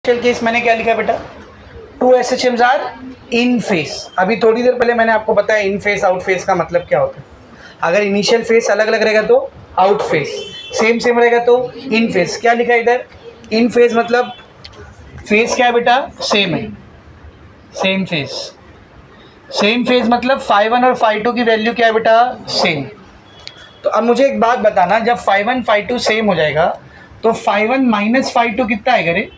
Case मैंने क्या लिखा बेटा, two SHMs are in phase. अभी थोड़ी देर पहले मैंने आपको बताया इन फेस आउट फेस का मतलब क्या होता है। अगर इनिशियल फेस अलग अलग रहेगा तो आउट फेस, सेम सेम रहेगा तो इन फेस। क्या लिखा है इधर, इन फेस मतलब फेस क्या है बेटा, सेम है, सेम फेस। सेम फेस मतलब φ1 और φ2 की वैल्यू क्या है बेटा, सेम। तो अब मुझे एक बात बताना, जब φ1 φ2 सेम हो जाएगा तो φ1 माइनस φ2 कितना आएगा रे,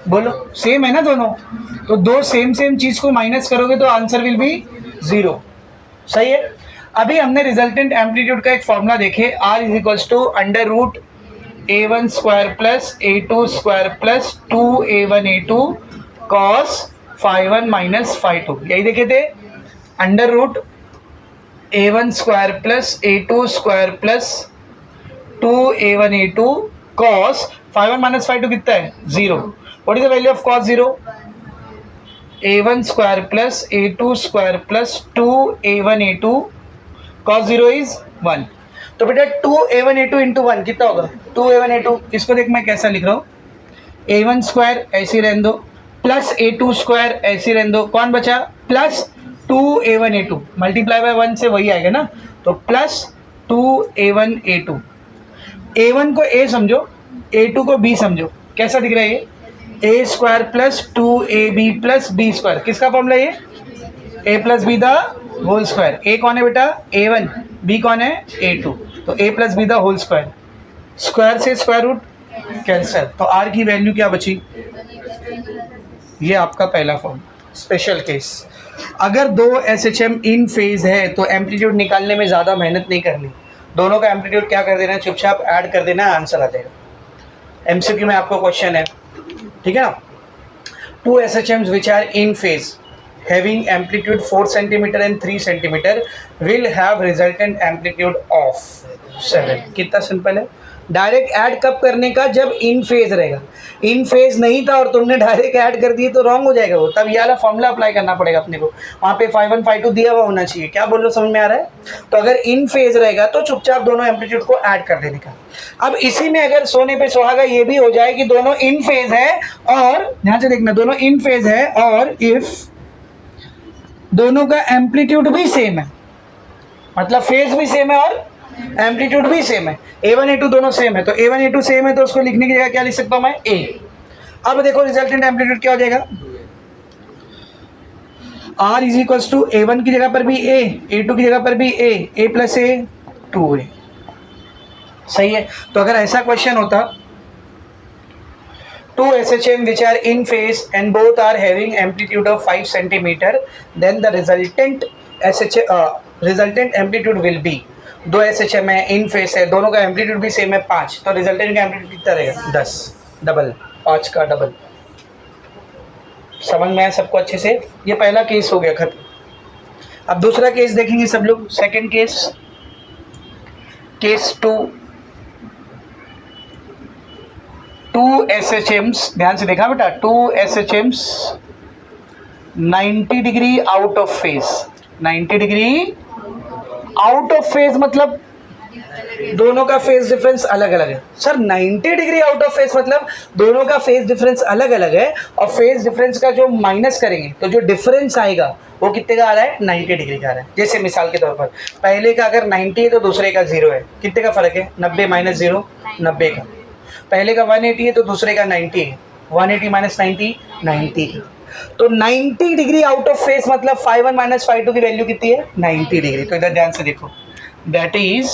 बोलो, सेम है ना दोनों। तो दो सेम सेम चीज को माइनस करोगे तो आंसर विल बी 0। सही है। अभी हमने रिजल्टेंट एम्पलीट्यूड का एक फॉर्मूला देखे, R is equals to under root A1 square plus A2 square plus 2A1A2 cos φ1 minus φ2। यही देखे थे, under root A1 square plus A2 square plus 2A1A2 cos φ1 minus φ2 कितना है, 0। What is the value of cos 0? A1 square plus A2 square plus 2A1A2 cos 0 is 1। तो बेटा 2A1A2 into 1 कितना होगा, 2A1A2। इसको देख मैं कैसा लिख रहा हूँ, A1 स्क्वायर ऐसे रहने दो प्लस A2 स्क्वायर ऐसे रहने दो, कौन बचा, प्लस 2A1A2 मल्टीप्लाई बाय 1 से वही आएगा ना, तो प्लस 2A1A2। A1 को A समझो, A2 को B समझो। कैसा दिख रहा है ये, A square plus 2AB plus B square. किसका फॉर्मूला ये, A plus B the whole square. A कौन है बेटा, A1, बी कौन है, A2। तो A plus B the whole square, square से स्क्वायर रूट कैंसिल, तो आर की वैल्यू क्या बची, ये आपका पहला फॉर्म। स्पेशल केस, अगर दो SHM इन फेज है तो एम्पलीट्यूड निकालने में ज़्यादा मेहनत नहीं करनी, दोनों का एम्पलीट्यूड क्या कर देना है, चुपचाप ऐड कर देना है, आंसर आ जाएगा। MCQ में आपको क्वेश्चन है, ठीक है ना। Two SHMs which are in phase having amplitude 4 cm and 3 cm will have resultant amplitude of 7। कितना सिंपल है। डायरेक्ट ऐड कब करने का, जब इन फेज रहेगा। इन फेज नहीं था और तुमने डायरेक्ट ऐड कर दिए तो रॉन्ग हो जाएगा वो, तब ये वाला फॉर्मूला अप्लाई करना पड़ेगा अपने को। वहाँ पे φ1 φ2 दिया हुआ होना चाहिए। क्या बोल रहे हो, समझ में आ रहा है। तो अगर इन फेज रहेगा तो चुपचाप दोनों एम्पलीट्यूड को ऐड कर देने का। अब इसी में अगर सोने पे सुहागा ये भी हो जाए कि दोनों इन फेज है, और ध्यान से देखना, दोनों इन फेज है और इफ दोनों का एम्पलीट्यूड भी सेम है, मतलब फेज भी सेम है और एम्पलीट्यूड भी सेम है, A1 A2 दोनों सेम है, तो A1 A2 सेम है तो उसको लिखने की जगह क्या लिख सकता हूं मैं, A। अब देखो रिजल्टेंट एम्पलीट्यूड क्या हो जाएगा, R is equals to A1 की जगह पर भी A, A2 की जगह पर भी A प्लस A 2A। सही है। तो अगर ऐसा क्वेश्चन होता, to SHM which are in phase and both are having amplitude of 5 cm, then the resultant amplitude will be, दो SHM है, इन फेस है, दोनों का एम्पलीट्यूड भी सेम है 5, तो रिजल्टेंट का एम्पलीट्यूड कितना रहेगा, 10, डबल, 5 का डबल। समझ में आया सबको अच्छे से। ये पहला केस हो गया खत्म। अब दूसरा केस देखेंगे सब लोग। Second case, case 2, two SHMs, ध्यान से देखा बेटा, two SHMs 90 degree out of phase. 90 degree out of phase मतलब दोनों का फेज डिफरेंस अलग अलग है। Sir 90 degree out of phase मतलब दोनों का फेज डिफरेंस अलग अलग है, और फेज डिफरेंस का जो माइनस करेंगे तो जो डिफरेंस आएगा वो कितने का आ रहा है, 90 डिग्री का आ रहा है। जैसे मिसाल के तौर पर पहले का अगर 90 है तो दूसरे का 0 है, कितने का फर्क है, 90 माइनस 0, 90 का। पहले का 180 है तो दूसरे का 90 है, 180 माइनस 90, 90 का। तो 90 डिग्री आउट ऑफ फेस मतलब φ1 माइनस φ2 की वैल्यू कितनी है, 90 डिग्री। तो इधर ध्यान से देखो, दैट इज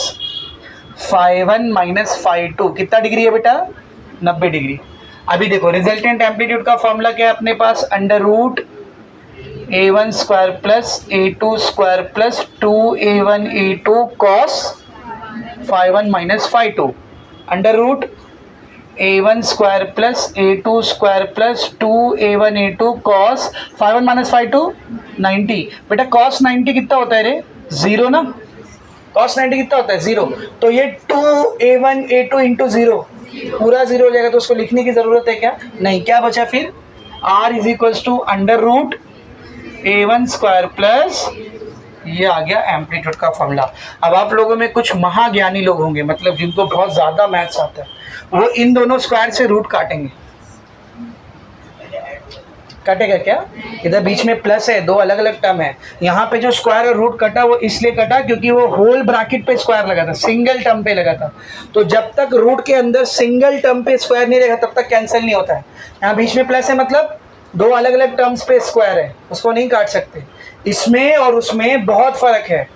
φ1 माइनस φ2 कितना डिग्री है बेटा, 90 डिग्री। अभी देखो रिजल्टेंट एम्पलीट्यूड का फॉर्मूला क्या है अपने पास, under root A1 square plus A2 square plus 2A1A2 cos φ1 minus φ2, under root A1 square plus A2 square plus 2A1A2 cos φ1 minus φ2 90। बेटा कॉस 90 कितना होता है रे, 0 ना, कॉस 90 कितना होता है, 0। तो ये 2A1A2 इंटू 0 पूरा 0 हो जाएगा, तो उसको लिखने की जरूरत है क्या, नहीं। क्या बचा फिर, R is equals to under root A1 square plus, ये आ गया एम्पलीट्यूड का फॉर्मूला। अब आप लोगों में कुछ महाज्ञानी लोग होंगे, मतलब जिनको बहुत ज़्यादा मैथ्स आता है, वो इन दोनों स्क्वायर से रूट काटेंगे। कटेगा क्या? इधर बीच में प्लस है, दो अलग अलग टर्म है। यहाँ पे जो स्क्वायर और रूट कटा वो इसलिए कटा क्योंकि वो होल ब्रैकेट पे स्क्वायर लगा था, सिंगल टर्म पे लगा था। तो जब तक रूट के अंदर सिंगल टर्म पे स्क्वायर नहीं रहेगा तब तक कैंसिल नहीं होता है। यहाँ बीच में प्लस है मतलब दो अलग अलग टर्म्स पे स्क्वायर है, उसको नहीं काट सकते। इसमें और उसमें बहुत फर्क है,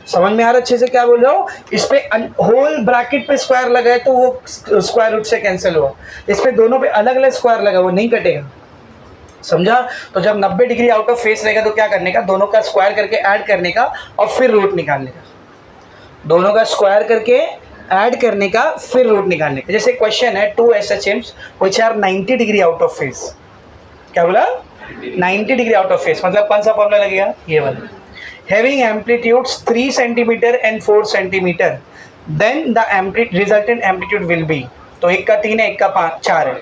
समझ में आ रहा अच्छे से क्या बोल रहा हूँ? इस पे होल ब्रैकेट पे स्क्वायर लगा है तो वो स्क्वायर रूट से कैंसिल हुआ, इस पे दोनों पे अलग अलग स्क्वायर लगा, वो नहीं कटेगा, समझा? तो जब 90 डिग्री आउट ऑफ फेस रहेगा तो क्या करने का, दोनों का स्क्वायर करके ऐड करने का और फिर रूट निकालने का, दोनों का स्क्वायर करके ऐड करने का फिर रूट निकालने का। जैसे क्वेश्चन है 2 SHMs which are 90 degree out of face, क्या बोला? 90 डिग्री आउट ऑफ फेस, मतलब कौन सा फॉर्मूला लगेगा? ये वाला। Having amplitudes 3 centimeter and 4 centimeter, then the resultant amplitude will be, तो एक का 3 है, एक का 4 है,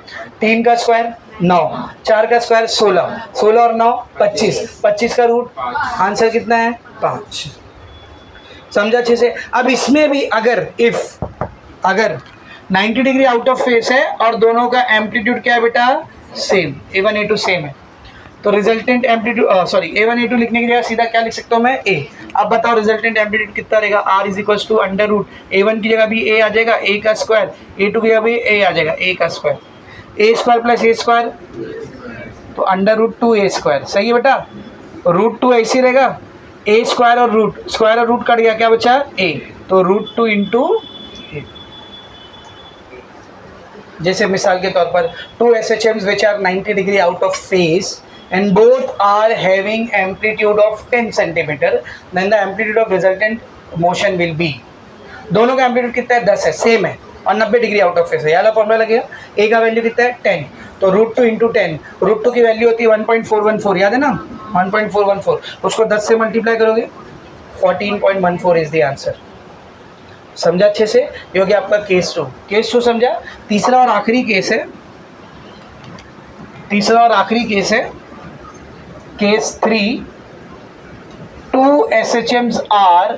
3 का स्क्वायर 9, 4 का स्क्वायर 16, 16 और 9 25, 25 का रूट, आंसर कितना है? 5। समझा अच्छे से? अब इसमें भी अगर अगर 90 डिग्री आउट ऑफ फेस है और दोनों का एम्पलीट्यूड क्या है बेटा? सेम, A1 A2 सेम है, तो resultant amplitude sorry A1 A2 लिखने के लिए सीधा क्या लिख सकता हूँ मैं? A। अब बताओ रिजल्टेंट एम्पलीट्यूड कितना रहेगा? R is equal to under root A1 की जगह भी A आ जाएगा, A का स्क्वायर, A2 की जगह भी A आ जाएगा, A का square, A square plus A square, तो अंडर रूट 2A स्क्वायर। सही है बेटा? रूट 2 ऐसे रहेगा, A स्क्वायर और रूट कट गया, क्या बचा? A, तो रूट 2 इंटू A। जैसे मिसाल के तौर पर 2 SHMs which are 90 degree out of face and both are having amplitude of 10 centimeter, then the amplitude of resultant motion will be, दोनों का एम्पलीट्यूड कितना है? 10 है, सेम है और 90 डिग्री आउट ऑफ फेस है। याला फॉर्मूला लगेगा, ए का वैल्यू कितना है? 10, तो रूट 2 इंटू 10, रूट 2 की वैल्यू होती है 1.414, याद है ना? 1.414, उसको 10 से मल्टीप्लाई करोगे 14.14 इज द आंसर। समझा अच्छे से? ये हो गया आपका केस 2। केस 2 समझा? तीसरा और आखिरी केस है case 3, 2 SHMs are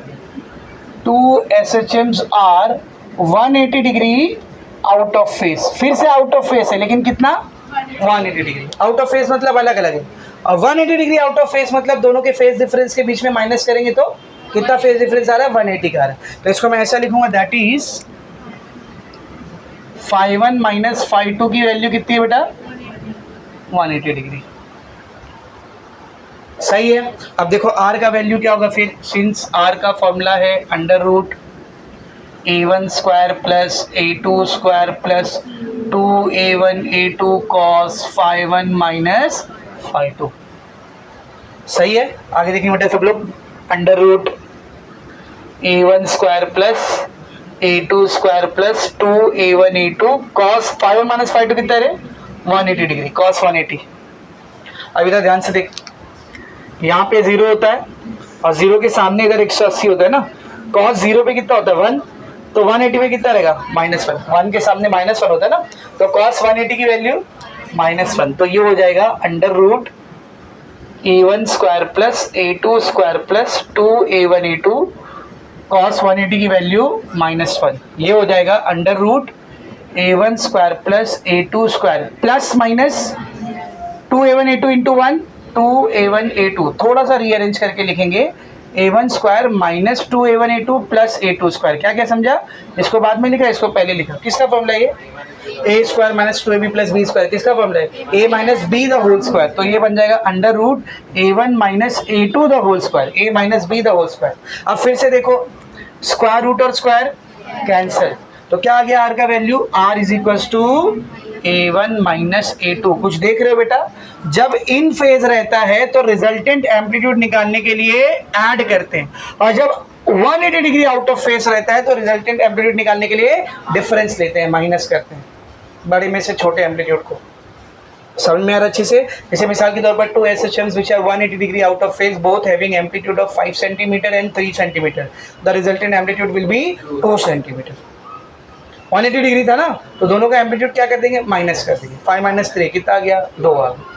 180 degree out of face. फिर से आउट ऑफ फेस है लेकिन कितना? 180 डिग्री आउट ऑफ फेस, मतलब अलग अलग है। और 180 डिग्री आउट ऑफ फेस मतलब दोनों के फेस डिफरेंस के बीच में माइनस करेंगे तो कितना फेस डिफरेंस आ रहा है? 180 का आ रहा है। तो इसको मैं ऐसा लिखूंगा, दैट इज φ1 माइनस φ2 की वैल्यू कितनी है बेटा? 180 डिग्री। सही है? अब देखो R का वैल्यू क्या होगा फिर, सिंस R का फॉर्मूला है under root A1 square plus A2 square plus 2A1 A2 cos φ1 minus φ2। सही है? आगे देखेंगे बेटा सब लोग, under root A1 square plus A2 square plus 2A1 A2 cos φ1 minus φ2 कितना है? 180 डिग्री, cos 180। अब इधर ध्यान से देख, यहाँ पे 0 होता है और 0 के सामने इधर 180 होता है ना, cos 0 पे कितना होता है? 1, तो 180 पे कितना रहेगा? -1, 1 के सामने -1 होता है ना, तो cos 180 की वैल्यू -1, तो ये हो जाएगा under root A1 square plus A2 square plus 2A1 A2 cos 180 की वैल्यू -1, ये हो जाएगा under root A1 square plus A2 square plus minus 2A1 A2 into 1, 2A1 A2, थोड़ा सा रीअरेंज करके लिखेंगे, A1 square minus 2A1 A2 plus A2 square. क्या क्या समझा? इसको बाद में लिखा, इसको पहले लिखा। किसका फॉर्मूला है ये? A square minus 2AB plus B square. किसका फॉर्मूला है? A minus B the whole square. तो ये बन जाएगा under root A1 minus A2 the whole square, A minus B the whole square. अब फिर से देखो, स्क्वायर रूट और स्क्वायर कैंसिल, तो क्या आ गया R का value? R is equal to A1 minus A2। कुछ देख रहे हो बेटा? जब इन फेज रहता है तो रिजल्टेंट एम्पलीट्यूड निकालने के लिए ऐड करते हैं, और जब 180 डिग्री आउट ऑफ फेस रहता है तो रिजल्टेंट एम्पलीट्यूड निकालने के लिए डिफरेंस लेते हैं, माइनस करते हैं बड़े में से छोटे एम्पलीट्यूड को। समझ में आ रहा अच्छे से? जैसे मिसाल के तौर पर 2 SHMs which are 180 degree out of face, both having amplitude of 5 centimeter and 3 centimeter, the resultant amplitude will be 2 centimeter। 180 degree था ना, तो दोनों का एम्पलीट्यूड क्या कर देंगे? माइनस कर देंगे। 5 माइनस 3 कितना आ गया? 2 आ गया।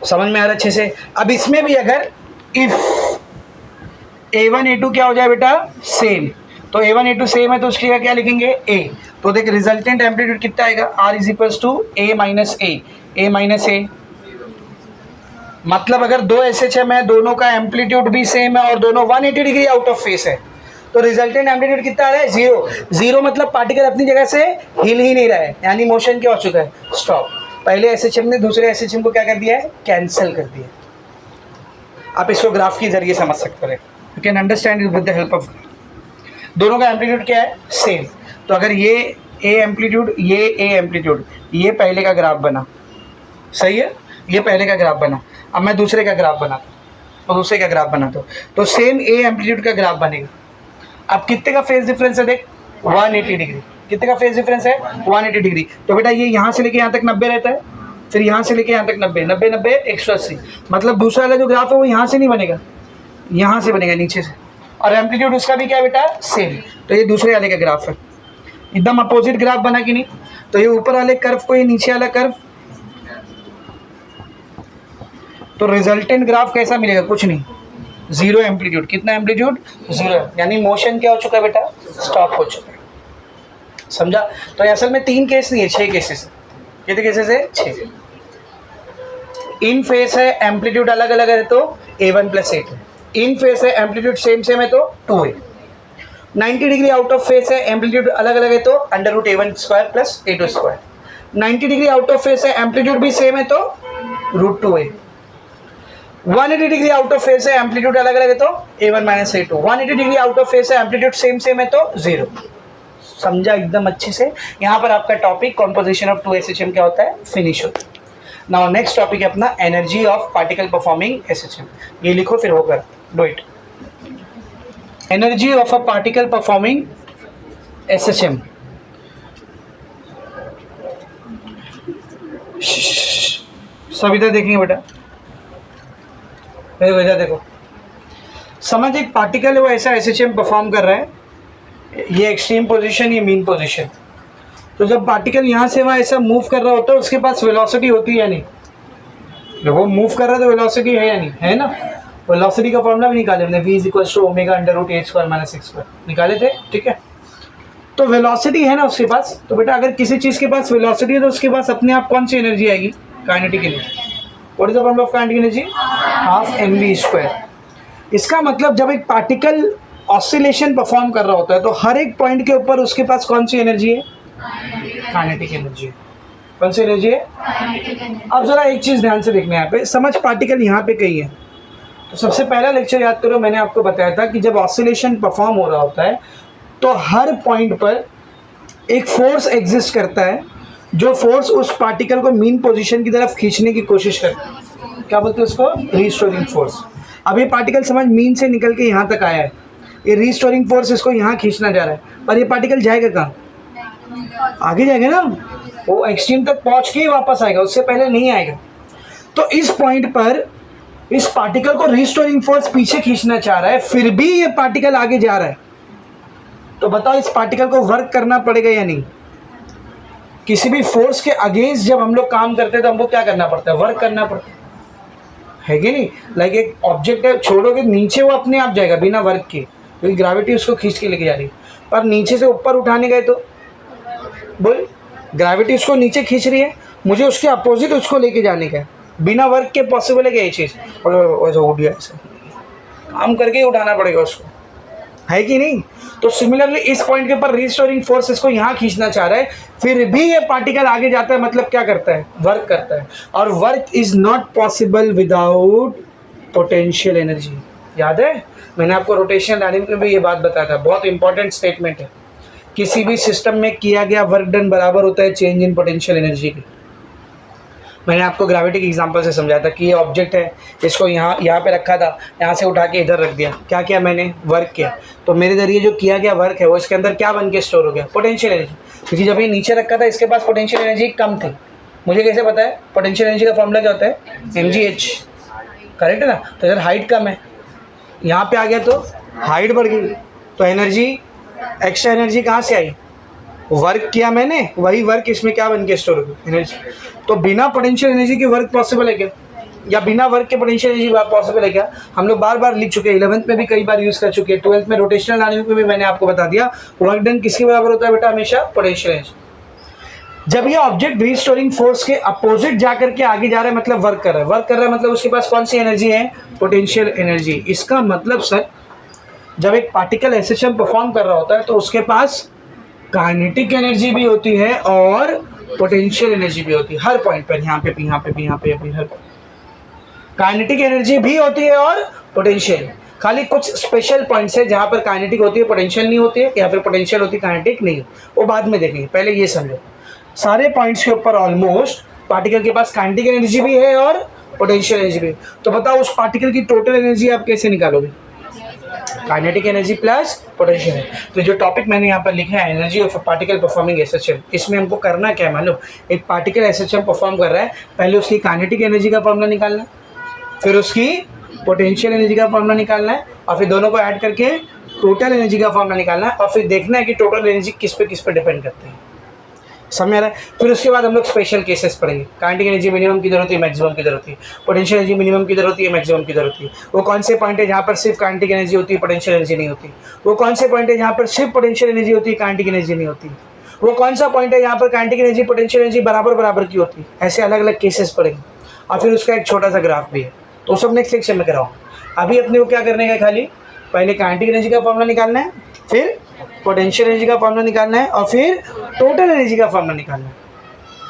समझ में आ रहा अच्छे से? अब इसमें भी अगर इफ A1 A2 क्या हो जाए बेटा? सेम, तो A1 A2 सेम है तो उसकी जगह क्या लिखेंगे? A। तो देख रिजल्टेंट एम्पलीट्यूड कितना आएगा? R is equal to A minus A, A minus A मतलब अगर दो SHM है, दोनों का एम्पलीट्यूड भी सेम है और दोनों 180 डिग्री आउट ऑफ फेस है, तो रिजल्टेंट एम्पलीट्यूड कितना आ रहा है? 0। 0 मतलब पार्टिकल अपनी जगह से हिल ही नहीं रहा है, यानी मोशन क्या हो चुका है? स्टॉप। पहले SHM ने दूसरे SHM को क्या कर दिया है? कैंसिल कर दिया। आप इसको ग्राफ के जरिए समझ सकते हैं, you can understand it with the help of. दोनों का एम्पलीट्यूड क्या है? सेम। तो अगर ये ए एम्पलीट्यूड, ये ए एम्पलीट्यूड, ये पहले का ग्राफ बना, सही है, ये पहले का ग्राफ बना। अब मैं दूसरे का ग्राफ बनाता हूँ और दूसरे का ग्राफ बनाता हूँ, तो सेम ए एम्पलीट्यूड का ग्राफ बनेगा। अब कितने का फेज डिफरेंस है? देख 180 डिग्री। कितने का फेज डिफरेंस है? 180 डिग्री। तो बेटा ये यहाँ से लेके यहाँ तक 90 रहता है, फिर यहाँ से लेके यहाँ तक 90, 90 90 180। मतलब दूसरा वाला जो ग्राफ है वो यहाँ से नहीं बनेगा, यहाँ से बनेगा, नीचे से। और एम्पलीट्यूड उसका भी क्या बेटा? सेम। तो ये दूसरे वाले का ग्राफ है, एकदम अपोजिट ग्राफ बना कि नहीं? तो ये ऊपर वाले कर्व को ये नीचे वाला कर्व, तो रिजल्टेंट ग्राफ कैसा मिलेगा? कुछ नहीं, 0 एम्पलीट्यूड। कितना एम्पलीट्यूड? 0, यानी मोशन क्या हो चुका है बेटा? स्टॉप हो चुका है। समझा? तो असल में 3 केस नहीं है, 6 केसेस। कितने केसेस है? 6। इन फेस है, एम्पलीट्यूड अलग अलग है तो A1 + A2। इन फेस है, एम्पलीट्यूड सेम सेम है तो 2A। 90 degree out of face है, एम्पलीट्यूड अलग अलग है तो √A1² + A2²। 90 degree out of face है, एम्पलीट्यूड भी सेम है तो √2A। 180 degree out of face है, एम्पलीट्यूड अलग अलग है तो A1 - A2। 180 degree out of face है, एम्पलीट्यूड सेम सेम है तो 0। समझा एकदम अच्छे से? यहाँ पर आपका टॉपिक कॉम्पोजिशन ऑफ 2 SHM क्या होता है? फिनिश होता है। नाउ नेक्स्ट टॉपिक है अपना energy of particle performing SHM। ये लिखो फिर होकर do it. Energy of a particle performing SHM। सभी तो देखेंगे बेटा, वजह देखो। समझ, एक पार्टिकल है वो ऐसा SHM परफॉर्म कर रहा है, ये एक्सट्रीम पोजीशन, ये मीन पोजीशन। तो जब पार्टिकल यहाँ से वहाँ ऐसा मूव कर रहा होता है, उसके पास वेलोसिटी होती है या नहीं? जब वो मूव कर रहा है तो वेलोसिटी है या नहीं? है ना। वेलोसिटी का फॉर्मूला भी निकाले हमने, v = ω/√a² - x² निकाले थे, ठीक है। तो वेलोसिटी है ना उसके पास। तो बेटा अगर किसी चीज़ के पास वेलोसिटी है तो उसके पास अपने आप कौन सी एनर्जी आएगी? Kinetic energy. What is the formula of kinetic energy? ½ mv²। इसका मतलब जब एक पार्टिकल ऑसिलेशन परफॉर्म कर रहा होता है तो हर एक पॉइंट के ऊपर उसके पास कौन सी एनर्जी है? Kinetic energy. कौन सी एनर्जी है? अब जरा एक चीज़ ध्यान से देखना है, यहाँ पे समझ, पार्टिकल यहाँ पे कहीं है। तो सबसे पहला लेक्चर याद करो, मैंने आपको बताया था कि जब ऑसिलेशन परफॉर्म हो रहा होता है तो हर पॉइंट पर एक फोर्स एग्जिस्ट करता है, जो फोर्स उस पार्टिकल को मीन पोजीशन की तरफ खींचने की कोशिश करता है। क्या बोलते हैं उसको? Restoring force. अब ये पार्टिकल समझ मीन से निकल के यहाँ तक आया है, ये रीस्टोरिंग फोर्स इसको यहाँ खींचना जा रहा है, पर ये पार्टिकल जाएगा कहाँ? आगे जाएगा ना, वो एक्सट्रीम तक पहुँच के वापस आएगा, उससे पहले नहीं आएगा। तो इस पॉइंट पर इस पार्टिकल को रीस्टोरिंग फोर्स पीछे खींचना चाह रहा है, फिर भी ये पार्टिकल आगे जा रहा है। तो बताओ इस पार्टिकल को वर्क करना पड़ेगा या नहीं? किसी भी फोर्स के अगेंस्ट जब हम लोग काम करते हैं तो हमको क्या करना पड़ता है? वर्क करना पड़ता है कि नहीं? लाइक एक ऑब्जेक्ट है, छोड़ोगे नीचे वो अपने आप जाएगा बिना वर्क के, क्योंकि ग्रेविटी उसको खींच के लेके जा रही है। पर नीचे से ऊपर उठाने गए तो बोल, ग्रेविटी उसको नीचे खींच रही है, मुझे उसके अपोजिट उसको लेके जाने का है, बिना वर्क के पॉसिबल है क्या ये चीज़? और ऐसा उठ गया, ऐसे काम करके ही उठाना पड़ेगा उसको, है कि नहीं? तो सिमिलरली इस पॉइंट के ऊपर रीस्टोरिंग फोर्स इसको यहाँ खींचना चाह रहा है, फिर भी ये पार्टिकल आगे जाता है, मतलब क्या करता है? वर्क करता है। और work is not possible without potential energy. याद है मैंने आपको रोटेशनल डायनामिक्स में भी ये बात बताया था, बहुत इंपॉर्टेंट स्टेटमेंट है। किसी भी सिस्टम में किया गया वर्क डन बराबर होता है चेंज इन पोटेंशियल एनर्जी की। मैंने आपको ग्रेविटी के एग्जांपल से समझाया था कि ये ऑब्जेक्ट है, इसको यहाँ पे रखा था, यहाँ से उठा के इधर रख दिया, क्या किया मैंने? वर्क किया। तो मेरे ज़रिए जो किया गया वर्क है वो इसके अंदर क्या बन के स्टोर हो गया? Potential energy. क्योंकि जब ये नीचे रखा था इसके पास पोटेंशियल एनर्जी कम थी। मुझे कैसे पता है? पोटेंशियल एनर्जी का फॉर्मूला क्या होता है? mgh, करेक्ट है ना? तो इधर हाइट कम है, यहाँ पे आ गया तो हाइट बढ़ गई, तो एनर्जी, एक्स्ट्रा एनर्जी कहाँ से आई? वर्क किया मैंने, वही वर्क इसमें क्या बन के स्टोर हो गई? एनर्जी। तो बिना पोटेंशियल एनर्जी के वर्क पॉसिबल है क्या? या बिना वर्क के पोटेंशियल एनर्जी पॉसिबल है क्या? हम लोग बार बार लिख चुके हैं, 11th में भी कई बार यूज़ कर चुके हैं, 12th में रोटेशनल डायनामिक्स में भी मैंने आपको बता दिया, वर्क डन किसके बराबर होता है बेटा? हमेशा पोटेंशियल एनर्जी। जब ये ऑब्जेक्ट रीस्टोरिंग फोर्स के अपोजिट जाकर के आगे जा रहा है मतलब वर्क कर रहा है, वर्क कर रहा है मतलब उसके पास कौन सी एनर्जी है, पोटेंशियल एनर्जी। इसका मतलब सर जब एक पार्टिकल एसएचएम परफॉर्म कर रहा होता है तो उसके पास काइनेटिक एनर्जी भी होती है और पोटेंशियल एनर्जी भी होती है, हर पॉइंट पर, यहाँ पे भी, यहाँ पे भी, यहाँ पे भी, हर काइनेटिक एनर्जी भी होती है और पोटेंशियल। खाली कुछ स्पेशल पॉइंट्स है जहाँ पर काइनेटिक होती है पोटेंशियल नहीं होती है, या फिर पोटेंशियल होती है काइनेटिक नहीं, वो बाद में देखेंगे, पहले ये समझो। सारे पॉइंट्स के ऊपर ऑलमोस्ट पार्टिकल के पास काइनेटिक एनर्जी भी है और पोटेंशियल एनर्जी भी। तो बताओ उस पार्टिकल की टोटल एनर्जी आप कैसे निकालोगे, काइनेटिक एनर्जी प्लस पोटेंशियल। तो जो टॉपिक मैंने यहाँ पर लिखा है energy of a particle performing SHM, इसमें हमको करना क्या है मालूम, एक पार्टिकल एसएचएम परफॉर्म कर रहा है, पहले उसकी काइनेटिक एनर्जी का फॉर्मूला निकालना है, फिर उसकी पोटेंशियल एनर्जी का फॉर्मूला निकालना है, और फिर दोनों को ऐड करके टोटल एनर्जी का फॉर्मूला निकालना है, और फिर देखना है कि टोटल एनर्जी किस पे डिपेंड करते हैं। समझ आ रहा है। फिर उसके बाद हम लोग स्पेशल केसेस पढ़ेंगे, काइनेटिक एनर्जी मिनिमम की जरूरत है, मैक्सिमम की जरूरत है, पोटेंशियल एनर्जी मिनिमम की जरूरत है, मैक्सिमम की जरूरत है। वो कौन से पॉइंट है जहाँ पर सिर्फ काइनेटिक एनर्जी होती है, पोटेंशियल एनर्जी नहीं होती। वो कौन से पॉइंट है जहाँ पर सिर्फ पोटेंशियल एनर्जी होती है, काइनेटिक एनर्जी नहीं होती। वो कौन सा पॉइंट है जहाँ पर काइनेटिक एनर्जी पोटेंशियल एनर्जी बराबर की होती है। ऐसे अलग अलग केसेस पढ़ेंगे, और फिर उसका एक छोटा सा ग्राफ भी है, तो सब नेक्स्ट सेक्शन में कराऊँ। अभी अपने को क्या करने का, खाली पहले काइनेटिक एनर्जी का फॉर्मूला निकालना है, फिर पोटेंशियल एनर्जी का फॉर्मूला निकालना है, और फिर टोटल एनर्जी का फॉर्मूला निकालना है,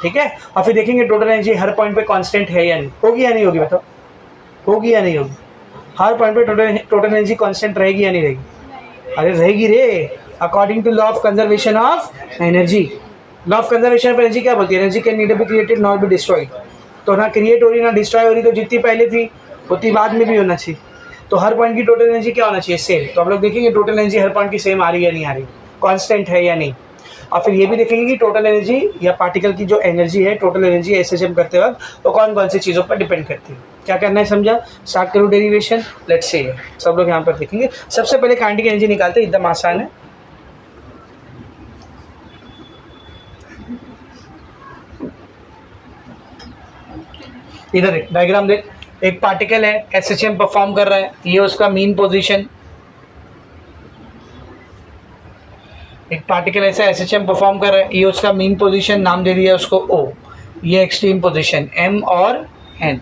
ठीक है। और फिर देखेंगे टोटल एनर्जी हर पॉइंट पे कांस्टेंट है या नहीं, होगी या नहीं होगी, बताओ होगी या नहीं होगी। हर पॉइंट पे टोटल एनर्जी कांस्टेंट रहेगी या नहीं रहेगी, अरे रहेगी रे, according to law of conservation of energy. Law of conservation of energy क्या बोलती है, energy can neither be created not be destroyed. तो ना क्रिएट हो रही ना डिस्ट्रॉय हो रही, तो जितनी पहले थी उतनी बाद में भी होना चाहिए। तो हर पॉइंट की टोटल एनर्जी क्या होना चाहिए, सेम। तो हम लोग देखेंगे टोटल एनर्जी हर पॉइंट की सेम आ रही है या नहीं आ रही, कांस्टेंट है या नहीं। और फिर ये भी देखेंगे कि टोटल एनर्जी या पार्टिकल की जो एनर्जी है, टोटल एनर्जी एसएचएम करते वक्त वो कौन कौन सी चीज़ों पर डिपेंड करती है। क्या करना है समझा, स्टार्ट करूँ डेरिवेशन, लेट्स से सब लोग यहाँ पर देखेंगे। सबसे पहले काइनेटिक एनर्जी निकालते हैं, एकदम आसान है। इधर एक डायग्राम देख, एक पार्टिकल है एसएचएम परफॉर्म कर रहा है, ये उसका मीन पोजीशन। एक पार्टिकल ऐसा एसएचएम परफॉर्म कर रहा है, ये उसका मीन पोजीशन, नाम दे दिया उसको O। ये एक्सट्रीम पोजीशन M और N।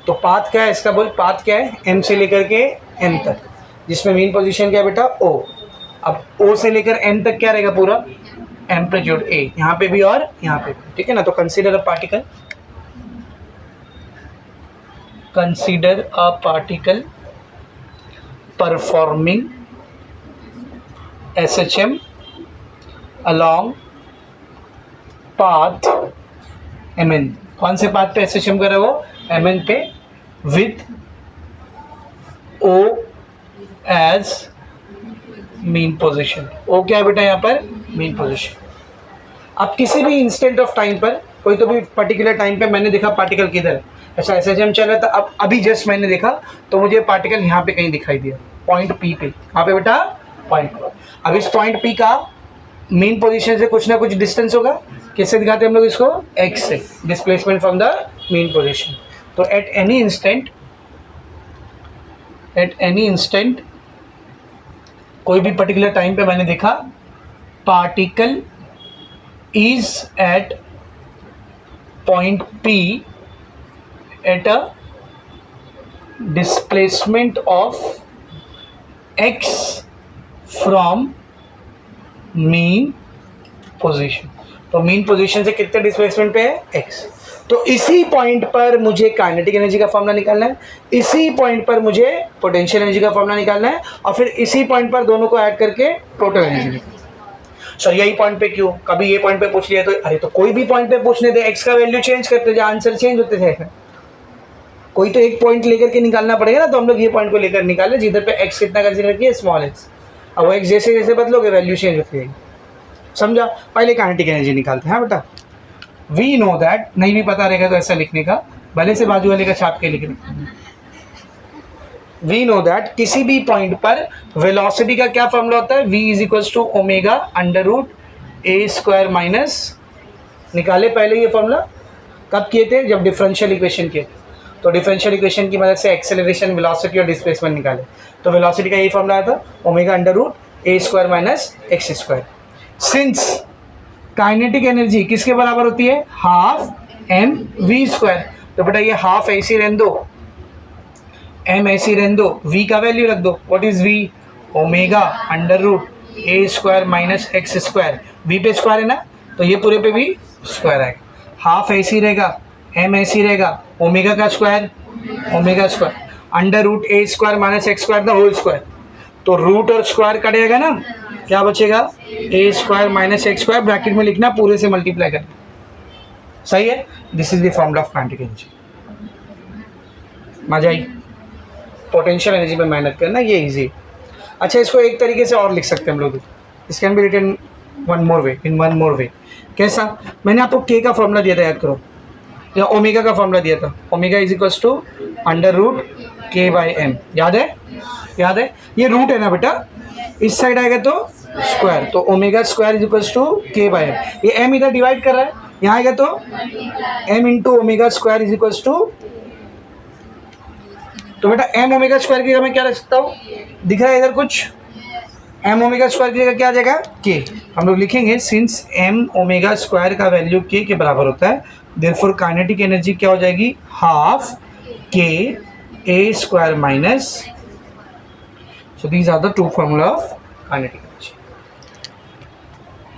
तो पाथ क्या है इसका, बोल पाथ क्या है, M से लेकर के N तक, जिसमें मीन पोजीशन क्या है बेटा O। अब O से लेकर N तक क्या रहेगा, पूरा एम्पलीट्यूड A, यहाँ पे भी और यहाँ पे भी, ठीक है ना। तो consider a particle, consider a particle performing SHM along path MN। कौन से पाथ पे SHM कर रहा है वो, MN पे, with O as mean position। O क्या है बेटा यहाँ पर, mean position। अब किसी भी इंस्टेंट ऑफ टाइम पर, कोई तो भी पर्टिकुलर टाइम पे मैंने देखा पार्टिकल किधर, ऐसा एसएचएम चल रहा था, अब अभी जस्ट मैंने देखा तो मुझे पार्टिकल यहाँ पे कहीं दिखाई दिया, पॉइंट पी पे। कहाँ पे बेटा, पॉइंट। अब इस पॉइंट पी का मेन पोजीशन से कुछ ना कुछ डिस्टेंस होगा, किससे दिखाते हैं हम लोग इसको, एक्स से, displacement from the main position. तो एट एनी इंस्टेंट कोई भी पर्टिकुलर टाइम पे मैंने देखा particle is at point P at a displacement of x from mean position। तो mean position से कितने डिस्प्लेसमेंट पे है, x। तो इसी पॉइंट पर मुझे काइनेटिक एनर्जी का फॉर्मूला निकालना है, इसी पॉइंट पर मुझे पोटेंशियल एनर्जी का फॉर्मूला निकालना है, और फिर इसी पॉइंट पर दोनों को ऐड करके टोटल एनर्जी निकालना है। सर यही पॉइंट पे क्यों, कभी ये पॉइंट पे पूछ लिया तो, अरे तो कोई भी पॉइंट पे पूछने दे, एक्स का वैल्यू चेंज करते जाए, आंसर चेंज होते जाएगा। कोई तो एक पॉइंट लेकर के निकालना पड़ेगा ना, तो हम लोग ये पॉइंट को लेकर निकाले जिधर पे एक्स कितना कंसीडर किया, स्मॉल एक्स। अब वो एक्स जैसे जैसे बदलोगे वैल्यू चेंज होती जाएगी, समझा। पहले काइनेटिक एनर्जी निकालते हैं। हाँ बेटा, वी नो दैट, नहीं भी पता रहेगा तो ऐसा लिखने का, भले से बाजू वाले का छाप के लिखने। वी नो दैट किसी भी पॉइंट पर वेलोसिटी का क्या फॉर्मूला होता है, v is equals to omega under root A square minus, निकाले पहले ये फॉर्मूला, कब किए थे, जब डिफरेंशियल इक्वेशन किए थे। तो डिफरेंशियल इक्वेशन की मदद से एक्सेलरेशन, वेलोसिटी और डिस्प्लेसमेंट निकाले। तो वेलोसिटी का ये फॉर्मूला आया था, omega under root A square minus X square. Since kinetic energy किसके बराबर होती है, हाफ एम वी स्क्वायर। तो बेटा ये हाफ ऐसी रहने दो, एम ऐसी रहने दो, वी का वैल्यू रख दो। What is V, omega under root A square minus X square, V पे स्क्वायर है ना तो ये पूरे पे भी स्क्वायर आएगा। हाफ ऐसी रहेगा, एम ऐसी रहेगा, ओमेगा का square omega square under root A square minus X square the whole square. तो रूट और स्क्वायर कटेगा ना, क्या बचेगा, A square minus X square, bracket में लिखना पूरे से मल्टीप्लाई करना। सही है, this is the formula of kinetic energy. मजा आई, पोटेंशियल एनर्जी पे मेहनत करना, ये इजी। अच्छा इसको एक तरीके से और लिख सकते हैं हम लोग, this can be written one more way, in one more way. कैसा, मैंने आपको के का फॉर्मूला दिया था, याद करो, या ओमेगा का फॉर्मूला दिया था, omega is equals to under root K by M, याद है, याद है, ये रूट है ना बेटा, इस साइड आएगा तो स्क्वायर, तो omega square is equals to K by M. ये एम इधर डिवाइड कर रहा है, यहाँ आएगा तो M into omega square is equals to, तो बेटा एम ओमेगा स्क्वायर की जगह मैं क्या रख सकता हूँ, दिख रहा है इधर कुछ, एम ओमेगा स्क्वायर की जगह क्या आ जाएगा, के। हम लोग लिखेंगे सिंस एम ओमेगा स्क्वायर का वैल्यू के बराबर होता है, देयरफॉर काइनेटिक एनर्जी क्या हो जाएगी, half k A square minus, so these are the two formula of kinetic energy.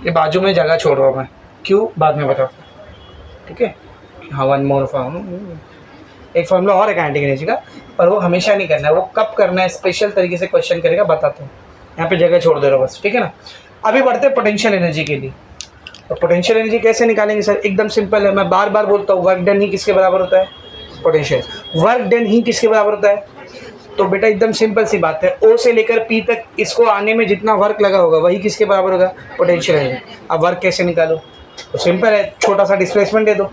ये बाजू में जगह छोड़ रहा हूँ मैं, क्यों बाद में बताता हूँ, ठीक है। हाँ वन मोर फॉर्मूला, एक फॉर्मूला और है काइनेटिक एनर्जी का, पर वो हमेशा नहीं करना है, वो कब करना है स्पेशल तरीके से क्वेश्चन करेगा, बताता हूँ, यहाँ पे जगह छोड़ दे रहा हूँ बस, ठीक है ना। अभी बढ़ते हैं पोटेंशियल एनर्जी के लिए। तो पोटेंशियल एनर्जी कैसे निकालेंगे सर, एकदम सिंपल है, मैं बार बार बोलता हूँ, वर्क डन ही किसके बराबर होता है, पोटेंशियल, वर्क डन ही किसके बराबर होता है। तो बेटा एकदम सिंपल सी बात है, ओ से लेकर पी तक इसको आने में जितना वर्क लगा होगा वही किसके बराबर होगा, पोटेंशियल एनर्जी। अब वर्क कैसे निकालो, तो सिंपल है, छोटा सा डिस्प्लेसमेंट दे दो,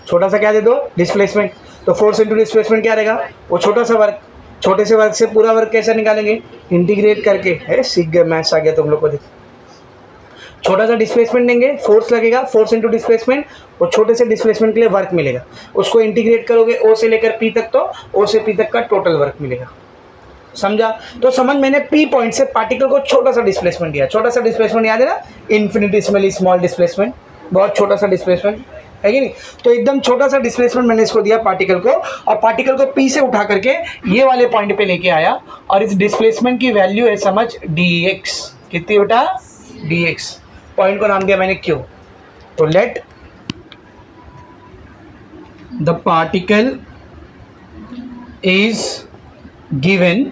छोटा सा क्या दे दो, डिस्प्लेसमेंट। तो फोर्स इंटू डिस्प्लेसमेंट क्या रहेगा, वो छोटा सा वर्क, छोटे से वर्क से पूरा वर्क कैसे निकालेंगे, इंटीग्रेट करके, है सीख गए, मैथ्स आ गया तुम लोग को। देखो छोटा सा डिस्प्लेसमेंट देंगे, फोर्स लगेगा, फोर्स इंटू डिस्प्लेसमेंट, और छोटे से डिस्प्लेसमेंट के लिए वर्क मिलेगा, उसको इंटीग्रेट करोगे ओ से लेकर पी तक, तो ओ से पी तक का टोटल वर्क मिलेगा। समझा, तो समझ, मैंने पी पॉइंट से पार्टिकल को छोटा सा डिस्प्लेसमेंट दिया, छोटा सा डिस्प्लेसमेंट याद है ना, इन्फिनिटेसिमली स्मॉल डिस्प्लेसमेंट, बहुत छोटा सा डिस्प्लेसमेंट है कि नहीं। तो एकदम छोटा सा डिस्प्लेसमेंट मैंने इसको दिया पार्टिकल को, और पार्टिकल को पी से उठा करके ये वाले पॉइंट पे लेके आया, और इस डिस्प्लेसमेंट की वैल्यू है समझ dx, कितनी बेटा, dx, पॉइंट को नाम दिया मैंने क्यों। तो let the particle is given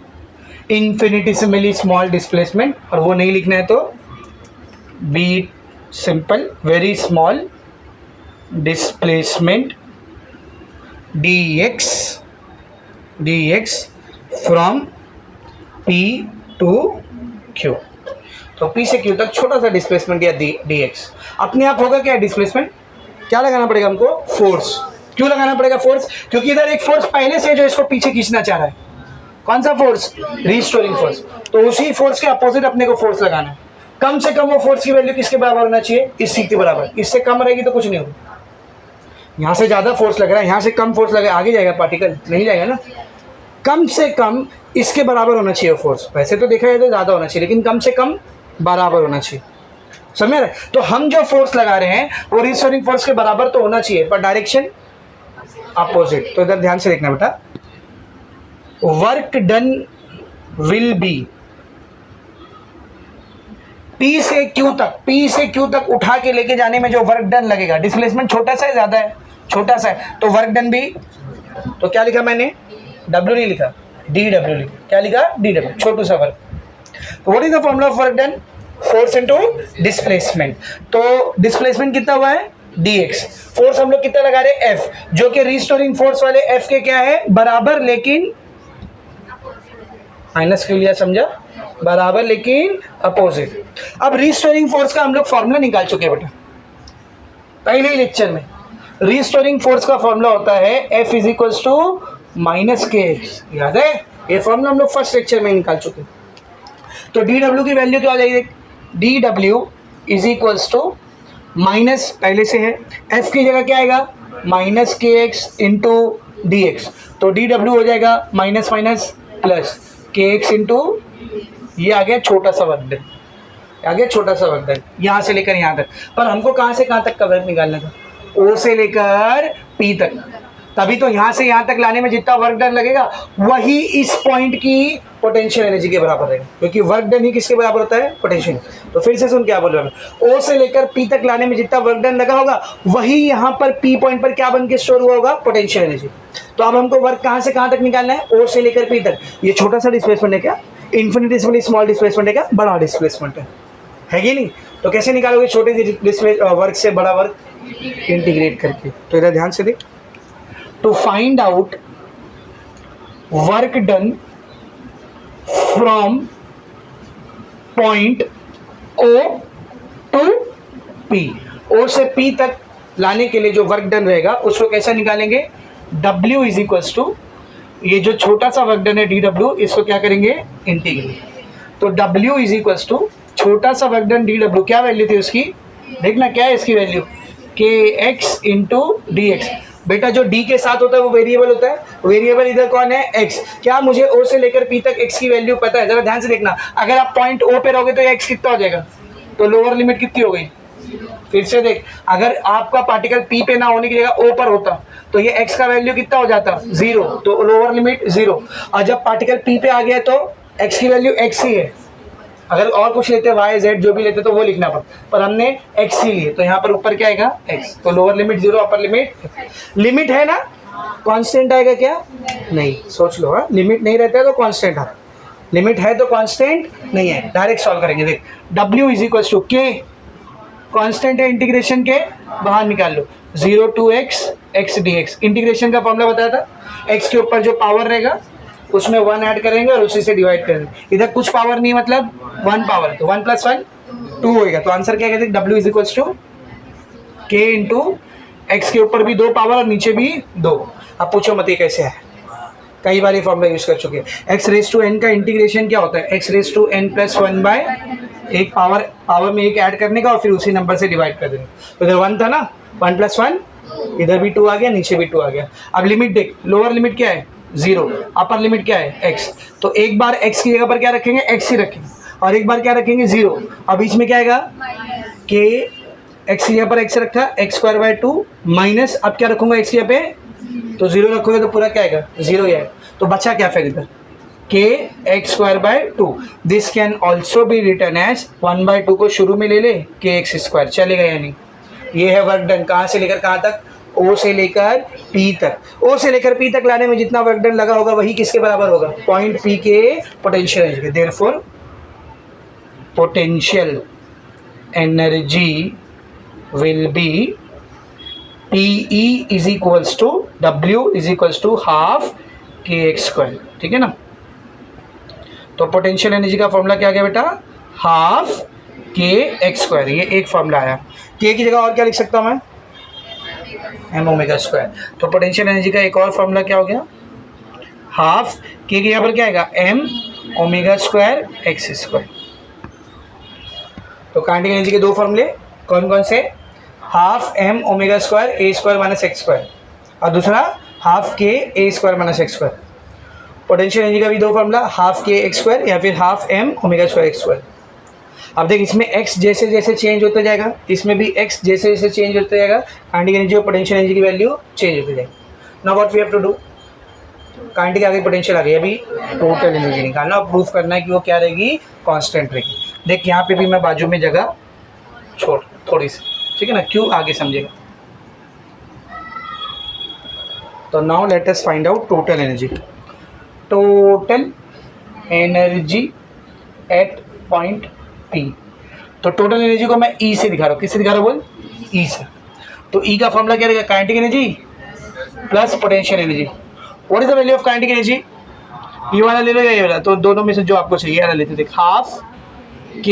infinitesimally small displacement, और वो नहीं लिखना है तो be simple, very small displacement dx from p to q। तो p से q तक छोटा सा डिस्प्लेसमेंट या dx। अपने आप होगा क्या डिस्प्लेसमेंट, क्या लगाना पड़ेगा हमको, फोर्स। क्यों लगाना पड़ेगा फोर्स, क्योंकि इधर एक फोर्स पहले से जो इसको पीछे खींचना चाह रहा है, कौन सा फोर्स, रिस्टोरिंग फोर्स। तो उसी फोर्स के अपोजिट अपने को फोर्स लगाना है। कम से कम वो फोर्स की वैल्यू किसके बराबर होना चाहिए, इस सी के बराबर, इससे कम रहेगी तो कुछ नहीं होगा। यहाँ से ज़्यादा फोर्स लग रहा है, यहाँ से कम फोर्स लगे, आगे जाएगा पार्टिकल, नहीं जाएगा ना। कम से कम इसके बराबर होना चाहिए फोर्स, वैसे तो देखा जाए तो ज़्यादा होना चाहिए, लेकिन कम से कम बराबर होना चाहिए, समझ रहे। तो हम जो फोर्स लगा रहे हैं वो रिस्टोरिंग फोर्स के बराबर तो होना चाहिए, पर डायरेक्शन अपोजिट। तो इधर ध्यान से देखना बेटा, work done will be P से क्यू तक, पी से क्यू तक उठा के लेके जाने में जो वर्क डन लगेगा, डिस्प्लेसमेंट छोटा सा है ज़्यादा है, छोटा सा है, तो वर्क डन भी, तो क्या लिखा मैंने, डब्ल्यू नहीं लिखा, डी डब्ल्यू लिखा, क्या लिखा, डी डब्ल्यू, छोटू सा वर्क। तो what is the formula of work done, force into displacement. तो डिस्प्लेसमेंट कितना हुआ है, dx, फोर्स हम लोग कितना लगा रहे हैं, f, जो कि रिस्टोरिंग फोर्स वाले f के क्या है, बराबर, लेकिन माइनस क्यों लिया, समझा, बराबर लेकिन अपोजिट। अब रिस्टोरिंग फोर्स का हम लोग फॉर्मूला निकाल चुके हैं बेटा पहले ही लेक्चर में। रिस्टोरिंग फोर्स का फॉर्मूला होता है F is equals to minus K X, याद है, ये फॉर्मूला हम लोग फर्स्ट लेक्चर में निकाल चुके हैं। तो डी डब्ल्यू की वैल्यू क्या हो जाएगी, D W is equals to minus, पहले से है, एफ की जगह क्या आएगा, minus K x into D x. तो डी डब्ल्यू हो जाएगा माइनस माइनस प्लस के एक्स इंटू, ये आ गया छोटा सा वर्क डन, आगे छोटा सा वर्क डन यहाँ से लेकर यहाँ तक, पर हमको कहाँ से कहाँ तक का वर्क निकालना था, ओ से लेकर पी तक, तभी तो यहाँ से यहाँ तक लाने में जितना वर्क डन लगेगा वही इस पॉइंट की पोटेंशियल एनर्जी के बराबर रहेगा, क्योंकि वर्क डन ही किसके बराबर होता है, पोटेंशियल। तो फिर से सुन क्या बोल रहा हूँ, ओ से लेकर पी तक लाने में जितना वर्क डन लगा होगा वही यहाँ पर पी पॉइंट पर क्या बन के स्टोर हुआ होगा, पोटेंशियल एनर्जी। तो अब हमको वर्क कहाँ से कहाँ तक निकालना है, ओ से लेकर पी तक। ये छोटा सा डिस्प्लेसमेंट है क्या, इन्फिनिटेसिमली स्मॉल डिस्प्लेसमेंट है क्या, बड़ा डिस्प्लेसमेंट है कि नहीं। तो कैसे निकालोगे छोटे से वर्क से बड़ा वर्क, इंटीग्रेट करके। तो इधर ध्यान से देख, to find out work done from point O to P, O से पी तक लाने के लिए जो वर्क डन रहेगा उसको कैसे निकालेंगे, W इज इक्वल्स टू ये जो छोटा सा वर्क डन है dW, इसको क्या करेंगे, इंटीग्रेट। तो W इज इक्वल्स टू छोटा सा वर्क डन dW, क्या वैल्यू थी उसकी, देखना क्या है इसकी value, kx into D x. बेटा जो d के साथ होता है वो वेरिएबल होता है, वेरिएबल इधर कौन है, x। क्या मुझे o से लेकर p तक x की वैल्यू पता है, जरा ध्यान से देखना। अगर आप पॉइंट o पे रहोगे तो ये x कितना हो जाएगा, तो लोअर लिमिट कितनी हो गई, फिर से देख, अगर आपका पार्टिकल p पे ना होने की जगह o पर होता तो ये x का वैल्यू कितना हो जाता, 0, तो लोअर लिमिट 0। और जब पार्टिकल p पे आ गया तो x की वैल्यू x ही है। अगर और कुछ लेते y z जो भी लेते तो वो लिखना पड़ता, पर हमने x ही लिए, तो यहाँ पर ऊपर क्या आएगा, x। तो लोअर लिमिट 0, अपर लिमिट है ना, कांस्टेंट आएगा क्या, नहीं, सोच लो। हाँ, लिमिट नहीं रहता है तो कांस्टेंट है, लिमिट है तो कांस्टेंट नहीं है। डायरेक्ट सॉल्व करेंगे, देख W इज इक्वल टू के, कांस्टेंट है इंटीग्रेशन के, बाहर निकाल लो, 0 to x dx। इंटीग्रेशन का फॉर्मूला बताया था, x के ऊपर जो पावर रहेगा उसमें 1 ऐड करेंगे और उसी से डिवाइड करेंगे। इधर कुछ पावर नहीं, मतलब 1 पावर, तो 1 + 1 2 होएगा। तो आंसर क्या कहते हैं, W इज इक्वल टू के इंटू एक्स के ऊपर भी 2 पावर और नीचे भी 2। अब पूछो मत ये कैसे है, कई बार ये फॉर्मूला यूज कर चुके हैं। x रेज टू n का इंटीग्रेशन क्या होता है, x रेज टू n + 1/, एक पावर में एक ऐड करने का और फिर उसी नंबर से डिवाइड कर देंगे। तो इधर 1 था ना, 1 + 1, इधर भी 2 आ गया, नीचे भी 2 आ गया। अब लिमिट देख, लोअर लिमिट क्या है 0, अपर लिमिट क्या है x। तो एक बार x की जगह पर क्या रखेंगे, x ही रखेंगे, और एक बार क्या रखेंगे 0, और बीच में क्या आएगा, k x की जगह पर x रखा, x² माइनस, अब क्या रखूंगा x की जगह पे, तो 0 रखोगे तो पूरा क्या आएगा, 0 ही आएगा। तो बचा क्या फिर इधर, k x², this can also be written as 1/2 को शुरू में ले ले, kx², चलेगा या नहीं। ये है वर्क डन, कहाँ से लेकर कहाँ तक, O से लेकर P तक। O से लेकर P तक लाने में जितना वर्क डन लगा होगा वही किसके बराबर होगा, पॉइंट P के पोटेंशियल एनर्जी के। Therefore potential energy will be PE is equals to W is equals to ½ kx²। ठीक है ना। तो पोटेंशियल एनर्जी का फॉर्मूला क्या आ गया बेटा, ½ kx²। ये एक फॉर्मूला आया। k की जगह और क्या लिख सकता हूँ मैं, m⍵²। तो पोटेंशियल एनर्जी का एक और फॉर्मूला क्या हो गया, ½ k के यहाँ पर क्या आएगा, m⍵² x²। तो काइनेटिक एनर्जी के दो फॉर्मूले कौन कौन से, ½ m⍵² a² - x², और दूसरा ½ k a² - x²। Potential energy का भी दो फॉर्मूला, ½ k x² या फिर ½ m⍵² x²। अब देख, इसमें x जैसे जैसे चेंज होता जाएगा, इसमें भी x जैसे जैसे चेंज होता जाएगा, काइनेटिक एनर्जी और पोटेंशियल एनर्जी की वैल्यू चेंज होती जाएगी। Now what we have to do, kinetic आ गई, पोटेंशियल आ गई, अभी टोटल एनर्जी निकालना और प्रूफ करना है कि वो क्या रहेगी, कांस्टेंट रहेगी। देख यहाँ पे भी मैं बाजू में जगह छोड़ थोड़ी सी, ठीक है ना, क्यों आगे समझेगा। तो now let us find out total energy. Total energy at point P। तो टोटल एनर्जी को मैं E से दिखा रहा हूँ, किससे दिखा रहा हूँ बोल, E से। तो E का फॉर्मूला क्या रहेगा, kinetic energy plus potential energy. What is the value of kinetic energy, ये वाला ले लो या ये वाला, तो दोनों में से जो आपको चाहिए वाला लेते। देख ½ k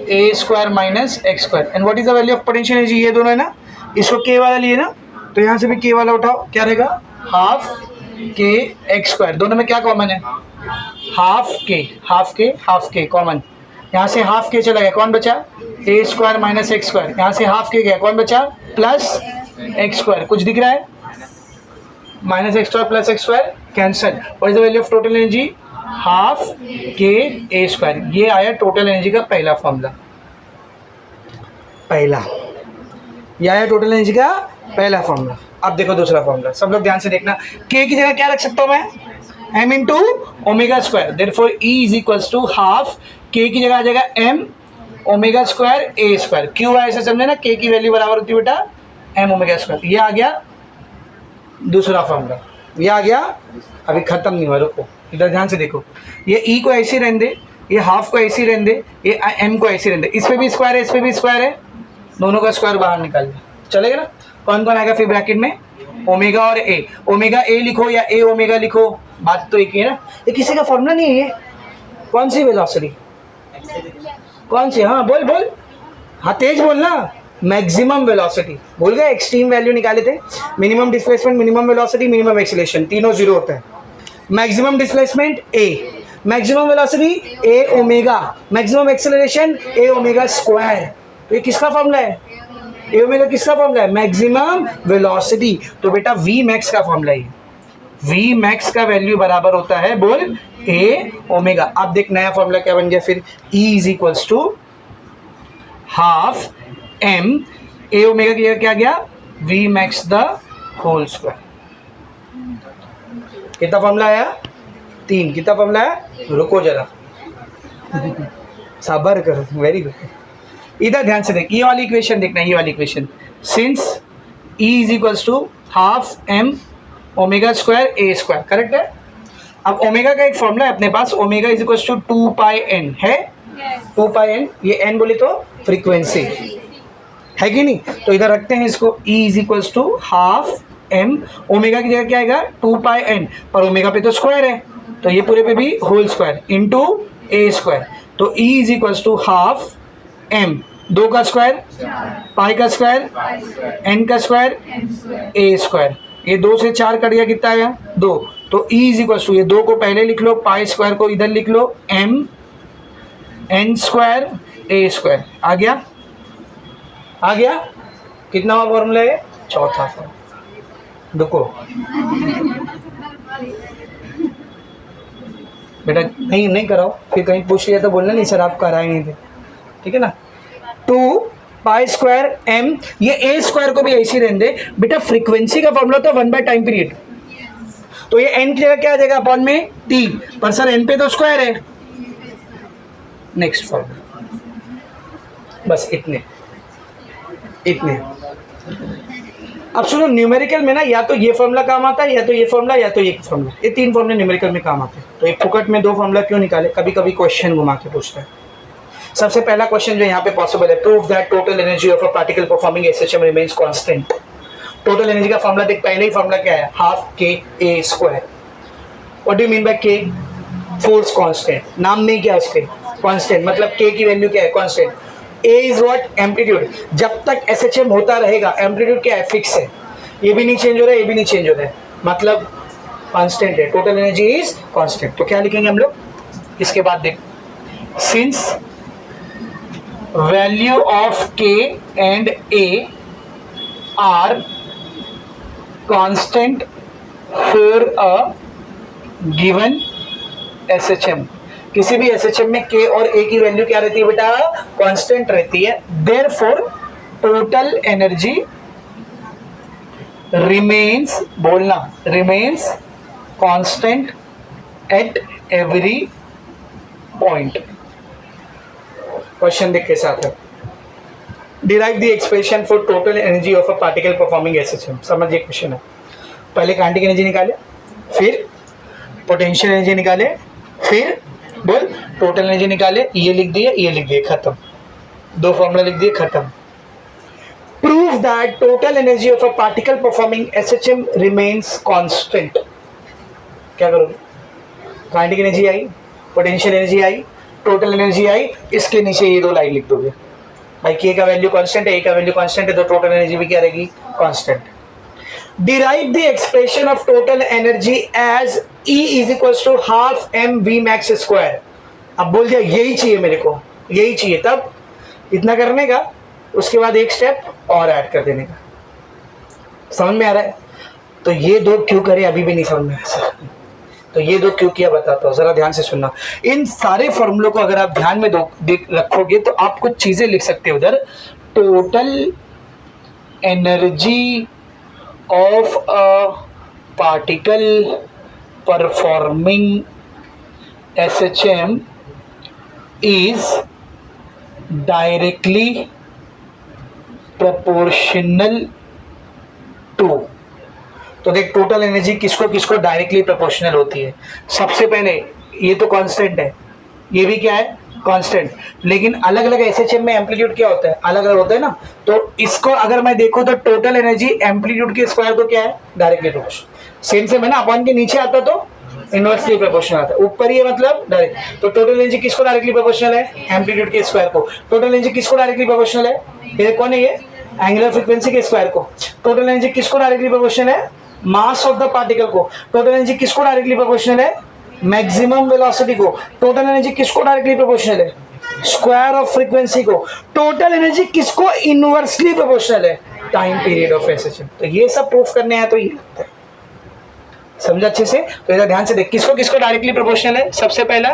a² - x²। And what is the value of potential energy, ये दोनों है ना, इसको k वाला लिए ना, तो यहाँ से भी k वाला उठाओ, क्या रहेगा, ½ k x²। दोनों में क्या कॉमन है, ½ k कॉमन। यहाँ से ½ k चला गया, कौन बचा, a² - x²। यहाँ से ½ k गया, कौन बचा, प्लस x²। कुछ दिख रहा है, -x² + x² cancel. What is the value of total energy, half k A square. ये आया टोटल एनर्जी का पहला फॉर्मूला, पहला ये आया टोटल एनर्जी का पहला फॉर्मूला। अब देखो दूसरा फॉर्मूला, सब लोग ध्यान से देखना। के की जगह क्या रख सकता हूँ मैं, m into omega square, therefore E is equals to half K की जगह आ जाएगा m omega square A square. क्यों है ऐसे समझे ना, के की वैल्यू बराबर होती है बेटा m ओमेगा स्क्वायर। ये आ गया दूसरा फॉर्मूला, ये आ गया। अभी खत्म नहीं हुआ, रुको इधर ध्यान से देखो। ये E को ऐसे रहने दे, ये हाफ को ऐसे रहने दे, ये m को ऐसे रहने दे। इस पे भी स्क्वायर है, इस पे भी स्क्वायर है, दोनों का स्क्वायर बाहर निकाल दे, चलेगा ना। कौन कौन आएगा फिर ब्रैकेट में, ओमेगा और ए। ओमेगा ए लिखो या ए ओमेगा लिखो, बात तो एक ही है ना। ये किसी का फॉर्मूला नहीं है ये। कौन सी वेलोसिटी, कौन सी, हाँ बोल बोल, हाँ तेज बोलना। मैक्सिमम वेलोसिटी बोल गए, एक्सट्रीम वैल्यू निकाले थे। Minimum displacement, minimum velocity, minimum acceleration, तीनों जीरो होता है। मैक्सिमम डिस्प्लेसमेंट ए, मैक्सिमम वेलोसिटी ए ओमेगा, मैक्सिमम एक्सीलरेशन ए ओमेगा स्क्वायर। तो ये किसका फॉर्मूला है, ए ओमेगा किसका फॉर्मूला है, मैक्सिमम वेलोसिटी। तो बेटा वी मैक्स का फॉर्मूला है। वी मैक्स का वैल्यू बराबर होता है, बोल, ए ओमेगा। अब देख नया फॉर्मूला क्या बन गया फिर, E is equals to half m, A omega की जगह क्या गया, V max the whole square. कितना फॉर्मूला आया, 3। कितना फॉर्मूला है, रुको जरा सबर करो, वेरी गुड। इधर ध्यान से देख, ये वाली इक्वेशन देखना, ये वाली equation. Since E is equals to half m omega square A square, correct है। अब ओमेगा का एक फॉर्मूला है अपने पास, omega is equals to 2 pi n है, 2 पाई n, ये n बोले तो फ्रीक्वेंसी है कि नहीं। तो इधर रखते हैं इसको, E is equals to half m, omega की जगह क्या आएगा 2 पाई n, पर ओमेगा पे तो स्क्वायर है, तो ये पूरे पे भी whole square into A square. तो E is equals to half m, 2 का स्क्वायर, पाई का स्क्वायर, n का स्क्वायर, ए स्क्वायर। ये 2 से 4 कट गया, कितना आया 2। तो E इज इक्वल्स टू, ये 2 को पहले लिख लो, पाई स्क्वायर को इधर लिख लो, m n square A square. आ गया, आ गया। कितना फॉर्मूला है, चौथा फॉर्मूला। रुको बेटा, नहीं कराओ, फिर कहीं पूछ लिया तो बोलना नहीं सर आप कराए नहीं थे, ठीक है ना। 2 पाई स्क्वायर m, ये ए स्क्वायर को भी ऐसे रहने दे बेटा। फ्रीक्वेंसी का फॉर्मूला तो 1 बाय टाइम पीरियड, तो ये n की जगह क्या आ जाएगा अपॉन में 3, पर सर n पे तो स्क्वायर है। नेक्स्ट फॉर्मूला, बस इतने। अब सुनो, न्यूमेरिकल में ना या तो ये फॉर्मूला काम आता है, या तो ये फॉर्मूला, या तो ये फॉर्मूला, ये 3 फॉर्मूले न्यूमेरिकल में काम आते हैं। तो एक फुकट में 2 फॉर्मूला क्यों निकाले, कभी कभी क्वेश्चन घुमा के पूछता है। सबसे पहला क्वेश्चन जो यहाँ पे पॉसिबल है, prove that total energy of a particle performing SHM remains constant. Total energy का फॉर्मूला देख, पहले ही फॉर्मूला क्या है, half k A square. What do you mean by k, force constant, नाम में क्या है उसके, कांस्टेंट, मतलब के की वैल्यू क्या है, constant. A is what, amplitude. जब तक एसएचएम होता रहेगा एम्पलीट्यूड क्या है, फिक्स है, ये भी नहीं चेंज हो रहा है, ये भी नहीं चेंज हो रहा है, मतलब कांस्टेंट है, टोटल एनर्जी इज कांस्टेंट। तो क्या लिखेंगे हम लोग, इसके बाद देख, since value of k and a are constant for a given SHM, किसी भी SHM में k और a की वैल्यू क्या रहती है बेटा, कांस्टेंट रहती है। therefore total energy remains, बोलना, remains constant at every point। Question देख के साथ है, derive the expression for total energy of a particle performing SHM. समझिए क्वेश्चन है, पहले काइनेटिक एनर्जी निकाले, फिर पोटेंशियल एनर्जी निकाले, फिर बोल टोटल एनर्जी निकाले, ये लिख दिए, ये लिख दिए, खत्म। 2 फॉर्मूला लिख दिए, खत्म। Prove that total energy of a particle performing SHM remains constant. क्या करोगे, काइनेटिक एनर्जी आई, पोटेंशियल एनर्जी आई, टोटल एनर्जी आई, इसके नीचे ये 2 लाइन लिख दोगे भाई, के का वैल्यू कांस्टेंट है, ए का वैल्यू कांस्टेंट है, तो टोटल एनर्जी भी क्या रहेगी, constant. Derive the expression of total energy as E is equals to half m v max square. अब बोल दिया यही चाहिए मेरे को, यही चाहिए, तब इतना करने का, उसके बाद एक स्टेप और ऐड कर देने का। समझ में आ रहा है। तो ये 2 क्यों करे अभी भी नहीं समझ में आ रहा, तो ये दो क्यों किया बताता हूँ, जरा ध्यान से सुनना। इन सारे फॉर्मूलों को अगर आप ध्यान में रखोगे तो आप कुछ चीजें लिख सकते हो उधर। Total energy of a particle performing SHM is directly proportional to। तो देख टोटल एनर्जी किसको किसको डायरेक्टली प्रोपोर्शनल होती है। सबसे पहले ये तो कांस्टेंट है, ये भी क्या है कांस्टेंट, लेकिन अलग अलग एसएचएम में एम्पलीट्यूड क्या होता है, अलग अलग होता है ना। तो इसको अगर मैं देखूं तो टोटल एनर्जी एम्पलीट्यूड के स्क्वायर को क्या है डायरेक्टली प्रोपोर्शनल। सेम है ना, अपॉन के नीचे आता तो इनवर्सली प्रोपोर्शनल आता है, ऊपर ये मतलब डायरेक्ट। तो टोटल एनर्जी किसको डायरेक्टली प्रोपोर्शनल है, एम्पलीट्यूड के स्क्वायर को। टोटल एनर्जी किसको डायरेक्टली प्रोपोर्शनल है, ये कौन है, ये एंगुलर फ्रीक्वेंसी के स्क्वायर को। टोटल एनर्जी किसको डायरेक्टली प्रोपोर्शनल है, मास ऑफ द पार्टिकल को। टोटल एनर्जी किसको डायरेक्टली प्रोपोर्शनल है, मैक्सिमम वेलोसिटी को। टोटल एनर्जी किसको डायरेक्टली प्रोपोर्शनल है, स्क्वायर ऑफ फ्रीक्वेंसी को। टोटल एनर्जी किसको इनवर्सली प्रोपोर्शनल है, टाइम पीरियड ऑफ एसएचएम। तो ये सब प्रूफ करने हैं, तो ये समझा अच्छे से। तो इधर ध्यान से देख किसको किसको डायरेक्टली प्रोपोर्शनल है। सबसे पहला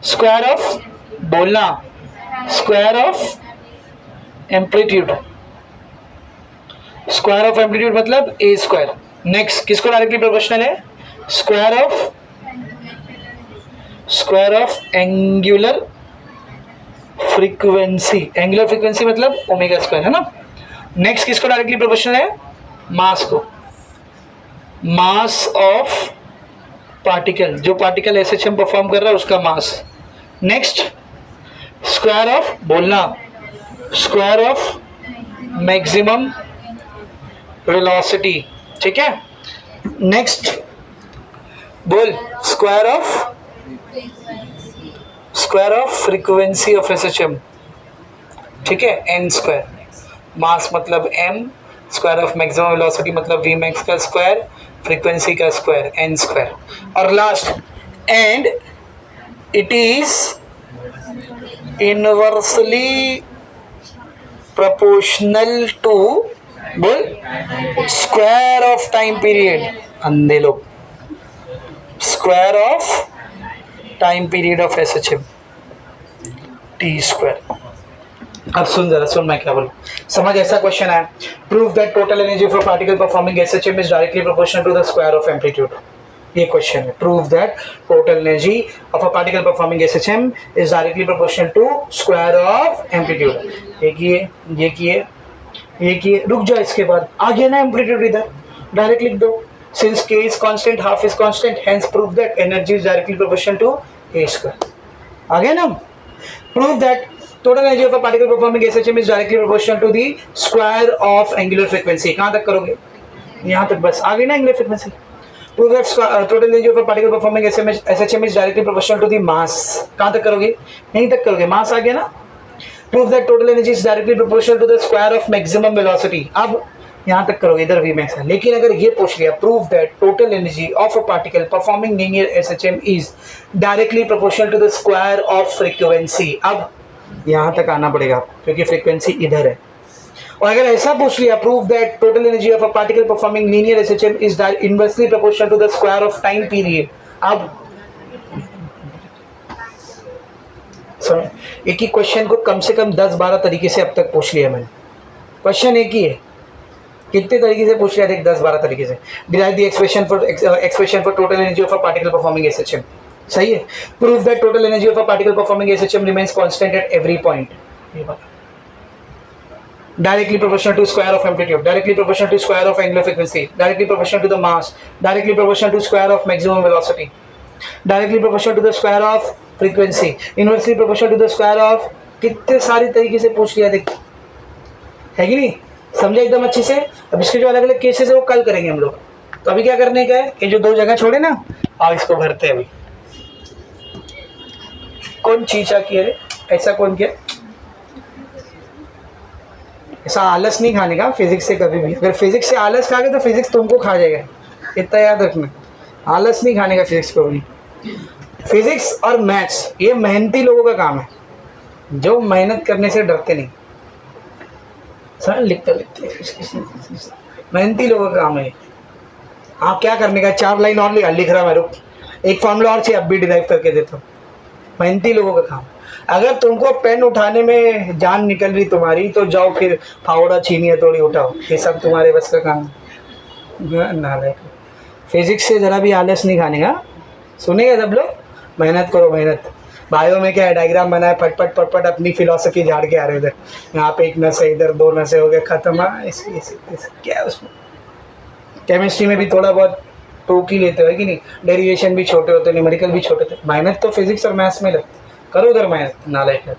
स्क्वायर ऑफ, बोलना square of amplitude, square of amplitude मतलब ए स्क्वायर। नेक्स्ट किसको डायरेक्टली प्रोपोर्शनल है, square of angular frequency. Angular frequency मतलब ओमेगा स्क्वायर है ना। नेक्स्ट किसको डायरेक्टली प्रोपोर्शनल है, मास को, मास ऑफ पार्टिकल, जो पार्टिकल एसएचएम परफॉर्म कर रहा है उसका मास। नेक्स्ट स्क्वायर ऑफ, बोलना स्क्वायर ऑफ मैक्सिमम वेलोसिटी, ठीक है। नेक्स्ट बोल square of frequency of SHM, ठीक है, एन स्क्वायर। मास मतलब m, square of maximum velocity मतलब v मैक्स का स्क्वायर, फ्रीक्वेंसी का स्क्वायर n स्क्वायर। और last and it is inversely proportional to, बोल स्क्वायर ऑफ टाइम पीरियड, अंधे लोग, square of time period of SHM T square. अब सुन जरा, सुन मैं क्या बोलूं, समझ। ऐसा क्वेश्चन है, prove that total energy of a particle performing SHM is directly proportional to the square of amplitude. ये क्वेश्चन है, prove that total energy of a particle performing SHM is directly proportional to square of amplitude. ये किए, रुक जाओ, इसके बाद आ गया ना एम्पलीट्यूड, इधर डायरेक्ट लिख दो। Since k is constant, half is constant, hence prove that energy is directly proportional to a square। आ गया ना। Prove that total energy of a particle performing SHM is directly proportional to the square of angular frequency। कहाँ तक करोगे, यहाँ तक बस, आ गई ना angular frequency। Prove that total energy of a particle performing SHM is directly proportional to the mass। कहाँ तक करोगे, यहीं तक करोगे, मास आ गया ना। Prove that total energy is directly proportional to the square of maximum velocity। अब यहाँ तक करोगे, इधर वी मैक्स है। लेकिन अगर ये पूछ लिया, prove that total energy of a particle performing linear SHM is directly proportional to the square of frequency. अब यहाँ तक आना पड़ेगा क्योंकि फ्रीक्वेंसी इधर है। और अगर ऐसा पूछ लिया, prove that total energy of a particle performing linear SHM is inversely proportional to the square of time period. अब एक ही क्वेश्चन को कम से कम 10-12 तरीके से अब तक पूछ लिया मैंने। क्वेश्चन एक ही है, कितने तरीके से पूछ लिया, देख 10-12 तरीके से। Derive the expression for total energy of a particle performing SHM, सही है। Prove that total energy of a particle performing SHM remains constant at every point. ये बात directly proportional to square of amplitude, directly proportional to square of angular frequency, directly proportional to the mass, directly proportional to square of maximum velocity, directly proportional to the square of frequency, inversely proportional to the square of. कितने सारी तरीके से पूछ लिया, देख है कि नहीं, समझे एकदम अच्छे से। अब इसके जो अलग अलग केसेस है वो कल करेंगे हम लोग। तो अभी क्या करने का है, ये जो 2 जगह छोड़े ना, और इसको भरते हैं अभी। कौन चीचा किया रे, ऐसा कौन किया, ऐसा आलस नहीं खाने का फिजिक्स से कभी भी। अगर फिजिक्स से आलस खाओगे तो फिजिक्स तुमको खा जाएगा, इतना याद रखना। आलस नहीं खाने का फिजिक्स को भी। फिजिक्स और मैथ्स ये मेहनती लोगों का काम है, जो मेहनत करने से डरते नहीं। सर लिखते मेहनती लोगों का काम है। आप क्या करने का, 4 लाइन और लिख रहा मैं, रुक एक फॉर्मूला और चाहिए, अब भी डिराइव करके देता हूँ, मेहनती लोगों का काम। अगर तुमको पेन उठाने में जान निकल रही तुम्हारी तो जाओ फिर फावड़ा चीनी हथौड़ी उठाओ, ये सब तुम्हारे बस का काम है। फिजिक्स से ज़रा भी आलस नहीं खाने का, सुनेगा सब लोग, मेहनत करो मेहनत। बायो में क्या है, डायग्राम बनाए फटफट फटफट अपनी फिलॉसफी झाड़ के आ रहे उधर, यहाँ पे एक नस है इधर दो नसें हो गए खत्म। क्या है उसमें। केमिस्ट्री में भी थोड़ा बहुत टोक ही लेते हो कि नहीं, डेरिवेशन भी छोटे होते, न्यूमेरिकल भी छोटे होते, मेहनत तो फिजिक्स और मैथ्स में लगती, करो उधर मेहनत नालायक है।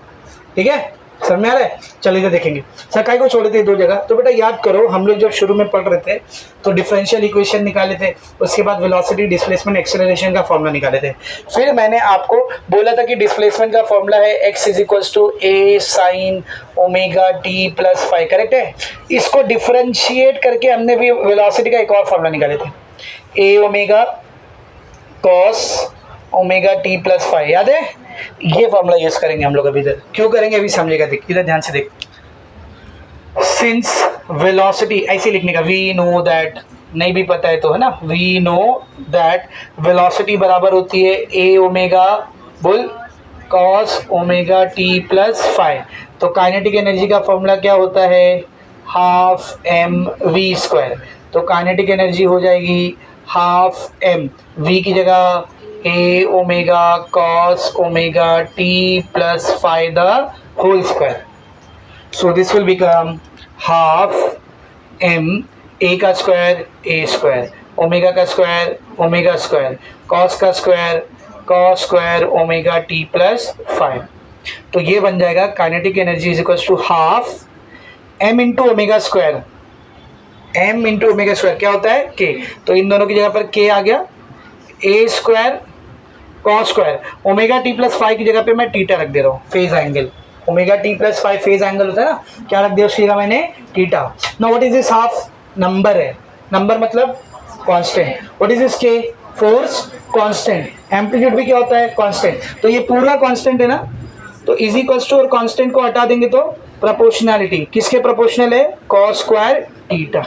ठीक है, समझ में आ रहा है। चलिए इधर देखेंगे सर काय को छोड़े थे दो जगह, तो बेटा याद करो हम लोग जब शुरू में पढ़ रहे थे तो डिफरेंशियल इक्वेशन निकाले थे, उसके बाद वेलोसिटी डिस्प्लेसमेंट एक्सेलरेशन का फॉर्मूला निकाले थे। फिर मैंने आपको बोला था कि डिस्प्लेसमेंट का फॉर्मूला है x = a sin omega t + phi, correct है। इसको डिफरेंशिएट करके हमने भी वेलोसिटी का एक और फॉर्मूला निकाले थे, a omega cos omega t + phi, याद है। ये फॉर्मूला यूज करेंगे हम लोग अभी। इधर क्यों करेंगे अभी समझेगा, देख इधर ध्यान से देख। सिंस वेलोसिटी ऐसे लिखने का, वी नो दैट, नहीं भी पता है तो है ना, वी नो दैट वेलोसिटी बराबर होती है a ओमेगा बोल cos ओमेगा t + phi। तो काइनेटिक एनर्जी का फॉर्मूला क्या होता है, ½ mv²। तो काइनेटिक एनर्जी हो जाएगी ½ m, v की जगह a omega cos omega t + phi the whole square। So this will become ½ m a का स्क्वायर a स्क्वायर, ओमेगा का स्क्वायर ओमेगा स्क्वायर, cos का square cos square omega t + phi। तो ये बन जाएगा kinetic energy = ½ m × omega square, m × omega square क्या होता है k, तो इन दोनों की जगह पर k आ गया, a square cos square omega t + phi की जगह पे मैं थीटा रख दे रहा हूँ, phase angle. Omega t + phi phase angle होता है ना, क्या रख दिया उसकी जगह मैंने, theta. Now what is this half, number है, नंबर मतलब constant. What is this k, force constant. Amplitude भी क्या होता है, कांस्टेंट। तो ये पूरा कांस्टेंट है ना, तो इज इक्वल टू और कांस्टेंट को हटा देंगे तो प्रोपोर्शनैलिटी, किसके प्रोपोर्शनल है, cos स्क्वायर थीटा।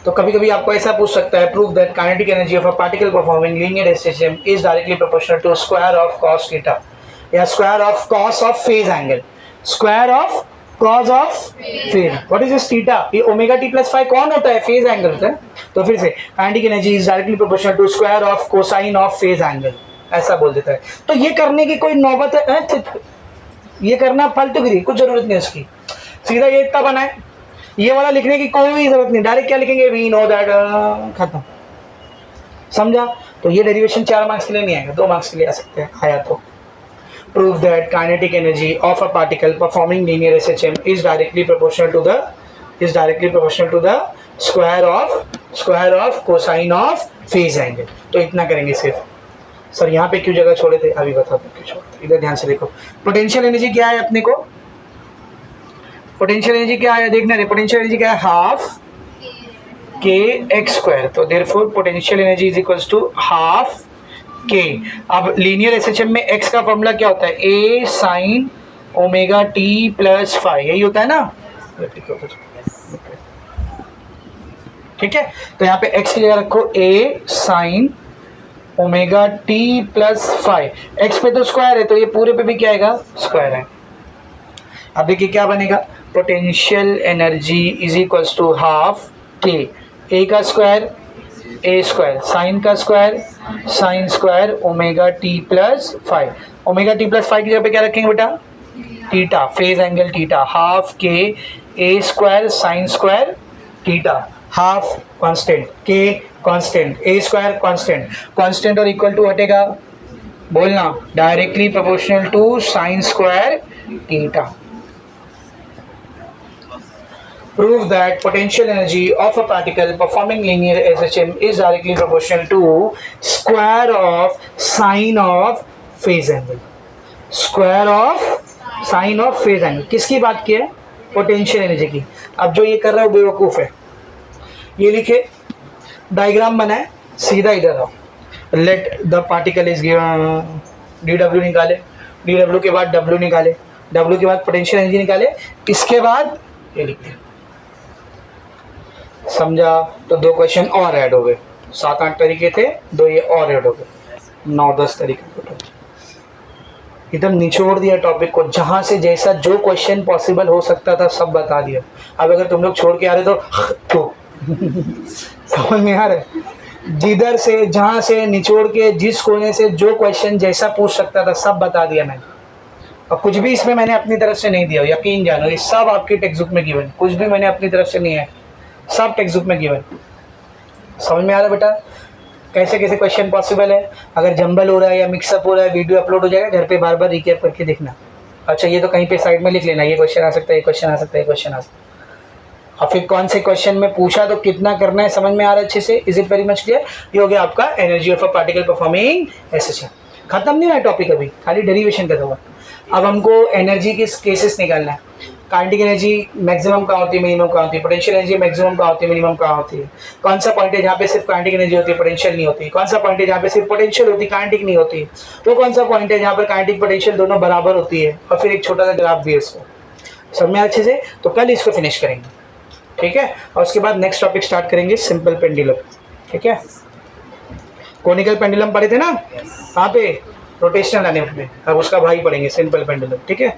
तो कभी कभी आपको ऐसा पूछ सकता है, prove that kinetic energy of a particle performing linear association is directly proportional to square of cos theta, या square of cos of phase angle, square of cos of phase. What is this theta, ये omega t + phi कौन होता है, phase angle होता है। तो फिर से kinetic energy is directly proportional to square of cosine of phase angle, ऐसा बोल देता है। तो ये करने की कोई नौबत है, ये करना फालतूगिरी, कुछ जरूरत नहीं उसकी, सीधा ये इतना बना है, ये वाला लिखने की कोई जरूरत नहीं, डायरेक्ट क्या लिखेंगे, वी नो दैट, खत्म, समझा। तो ये डेरिवेशन 4 मार्क्स के लिए नहीं आएगा, 2 मार्क्स के लिए आ सकते हैं, आया तो। Prove that kinetic energy of a particle performing linear SHM is directly proportional to the square of cosine of phase angle. तो इतना करेंगे सिर्फ। सर यहाँ पे क्यों जगह छोड़े थे, अभी बता दो क्यों छोड़े। इधर ध्यान से देखो, पोटेंशियल एनर्जी क्या है अपने को, पोटेंशियल एनर्जी क्या है देखना है, पोटेंशियल एनर्जी क्या है, ½ kx²। तो therefore potential energy is equals to ½ k। अब लीनियर एसएचएम में x का फॉर्मूला क्या होता है, a sin omega t + phi, यही होता है ना, ठीक है। तो यहाँ पे x की जगह रखो a sin omega t + phi, x पे तो स्क्वायर है तो ये पूरे पे भी क्या आएगा, स्क्वायर है। अब देखिए क्या बनेगा, potential energy is equals to ½ k, a का स्क्वायर a स्क्वायर, साइन का square sine square omega t + phi। Omega t + phi की जगह पे क्या रखेंगे बेटा, theta, phase angle theta, ½ k a² sine square theta, half constant, k constant, a square constant, constant और equal to हटेगा, बोलना directly proportional to sine square theta. Prove that potential energy of a particle performing linear SHM is directly proportional to square of sine of phase angle, square of sine of phase angle। किसकी बात की है, potential energy की। अब जो ये कर रहा है वो बेवकूफ़ है, ये लिखे, डायग्राम बनाए, सीधा इधर आओ, late the particle is given, dw निकाले, dw के बाद w निकाले, w के बाद पोटेंशियल एनर्जी निकाले, इसके बाद ये लिखते हैं, समझा। तो 2 क्वेश्चन और ऐड हो गए, 7-8 तरीके थे, 2 ये और ऐड हो गए, 9-10 तरीके टोटल। एकदम निचोड़ दिया टॉपिक को, जहाँ से जैसा जो क्वेश्चन पॉसिबल हो सकता था सब बता दिया। अब अगर तुम लोग छोड़ के आ रहे तो समझ में आ रहा है? जिधर से जहाँ से निचोड़ के जिस कोने से जो क्वेश्चन जैसा पूछ सकता था सब बता दिया मैंने। और कुछ भी इसमें मैंने अपनी तरफ से नहीं दिया, यकीन जानो, ये सब आपकी टेक्स्ट बुक में गिवन, कुछ भी मैंने अपनी तरफ से नहीं है, सब टेक्स्ट बुक में गिवन। समझ में आ रहा है बेटा कैसे कैसे क्वेश्चन पॉसिबल है? अगर जंबल हो रहा है या मिक्सअप हो रहा है, वीडियो अपलोड हो जाएगा, घर पे बार बार रिकैप करके देखना। अच्छा ये तो कहीं पे साइड में लिख लेना, ये क्वेश्चन आ सकता है, ये क्वेश्चन आ सकता है, ये क्वेश्चन आ सकता है। और फिर कौन से क्वेश्चन में पूछा तो कितना करना है, समझ में आ रहा है अच्छे से? Is it very much clear? ये हो गया आपका energy of a particle performing SHA. खत्म नहीं हुआ टॉपिक अभी, खाली डेरिवेशन का हुआ। अब हमको एनर्जी के केसेस निकालना है। काइनेटिक एनर्जी मैक्सिमम कहाँ होती है, मिनिमम कहाँ होती है? पोटेंशियल एनर्जी मैक्सिमम कहाँ होती है, मिनिमम कहाँ होती है? कौन सा पॉइंट है जहाँ पे सिर्फ काइनेटिक एनर्जी होती है, पोटेंशियल नहीं होती? कौन सा पॉइंट है जहाँ पे सिर्फ पोटेंशियल होती है, काइनेटिक नहीं होती? वो कौन सा पॉइंट है जहाँ पर काइनेटिक पोटेंशियल दोनों बराबर होती है? और फिर एक छोटा सा ग्राफ भी है इसको, सब में अच्छे से। तो कल इसको फिनिश करेंगे, ठीक है? और उसके बाद नेक्स्ट टॉपिक स्टार्ट करेंगे, सिंपल पेंडुलम, ठीक है? कोनिकल पेंडुलम पढ़े थे ना, कहाँ पे? रोटेशनल एनएफ में। अब उसका भाई पढ़ेंगे सिंपल पेंडुलम, ठीक है?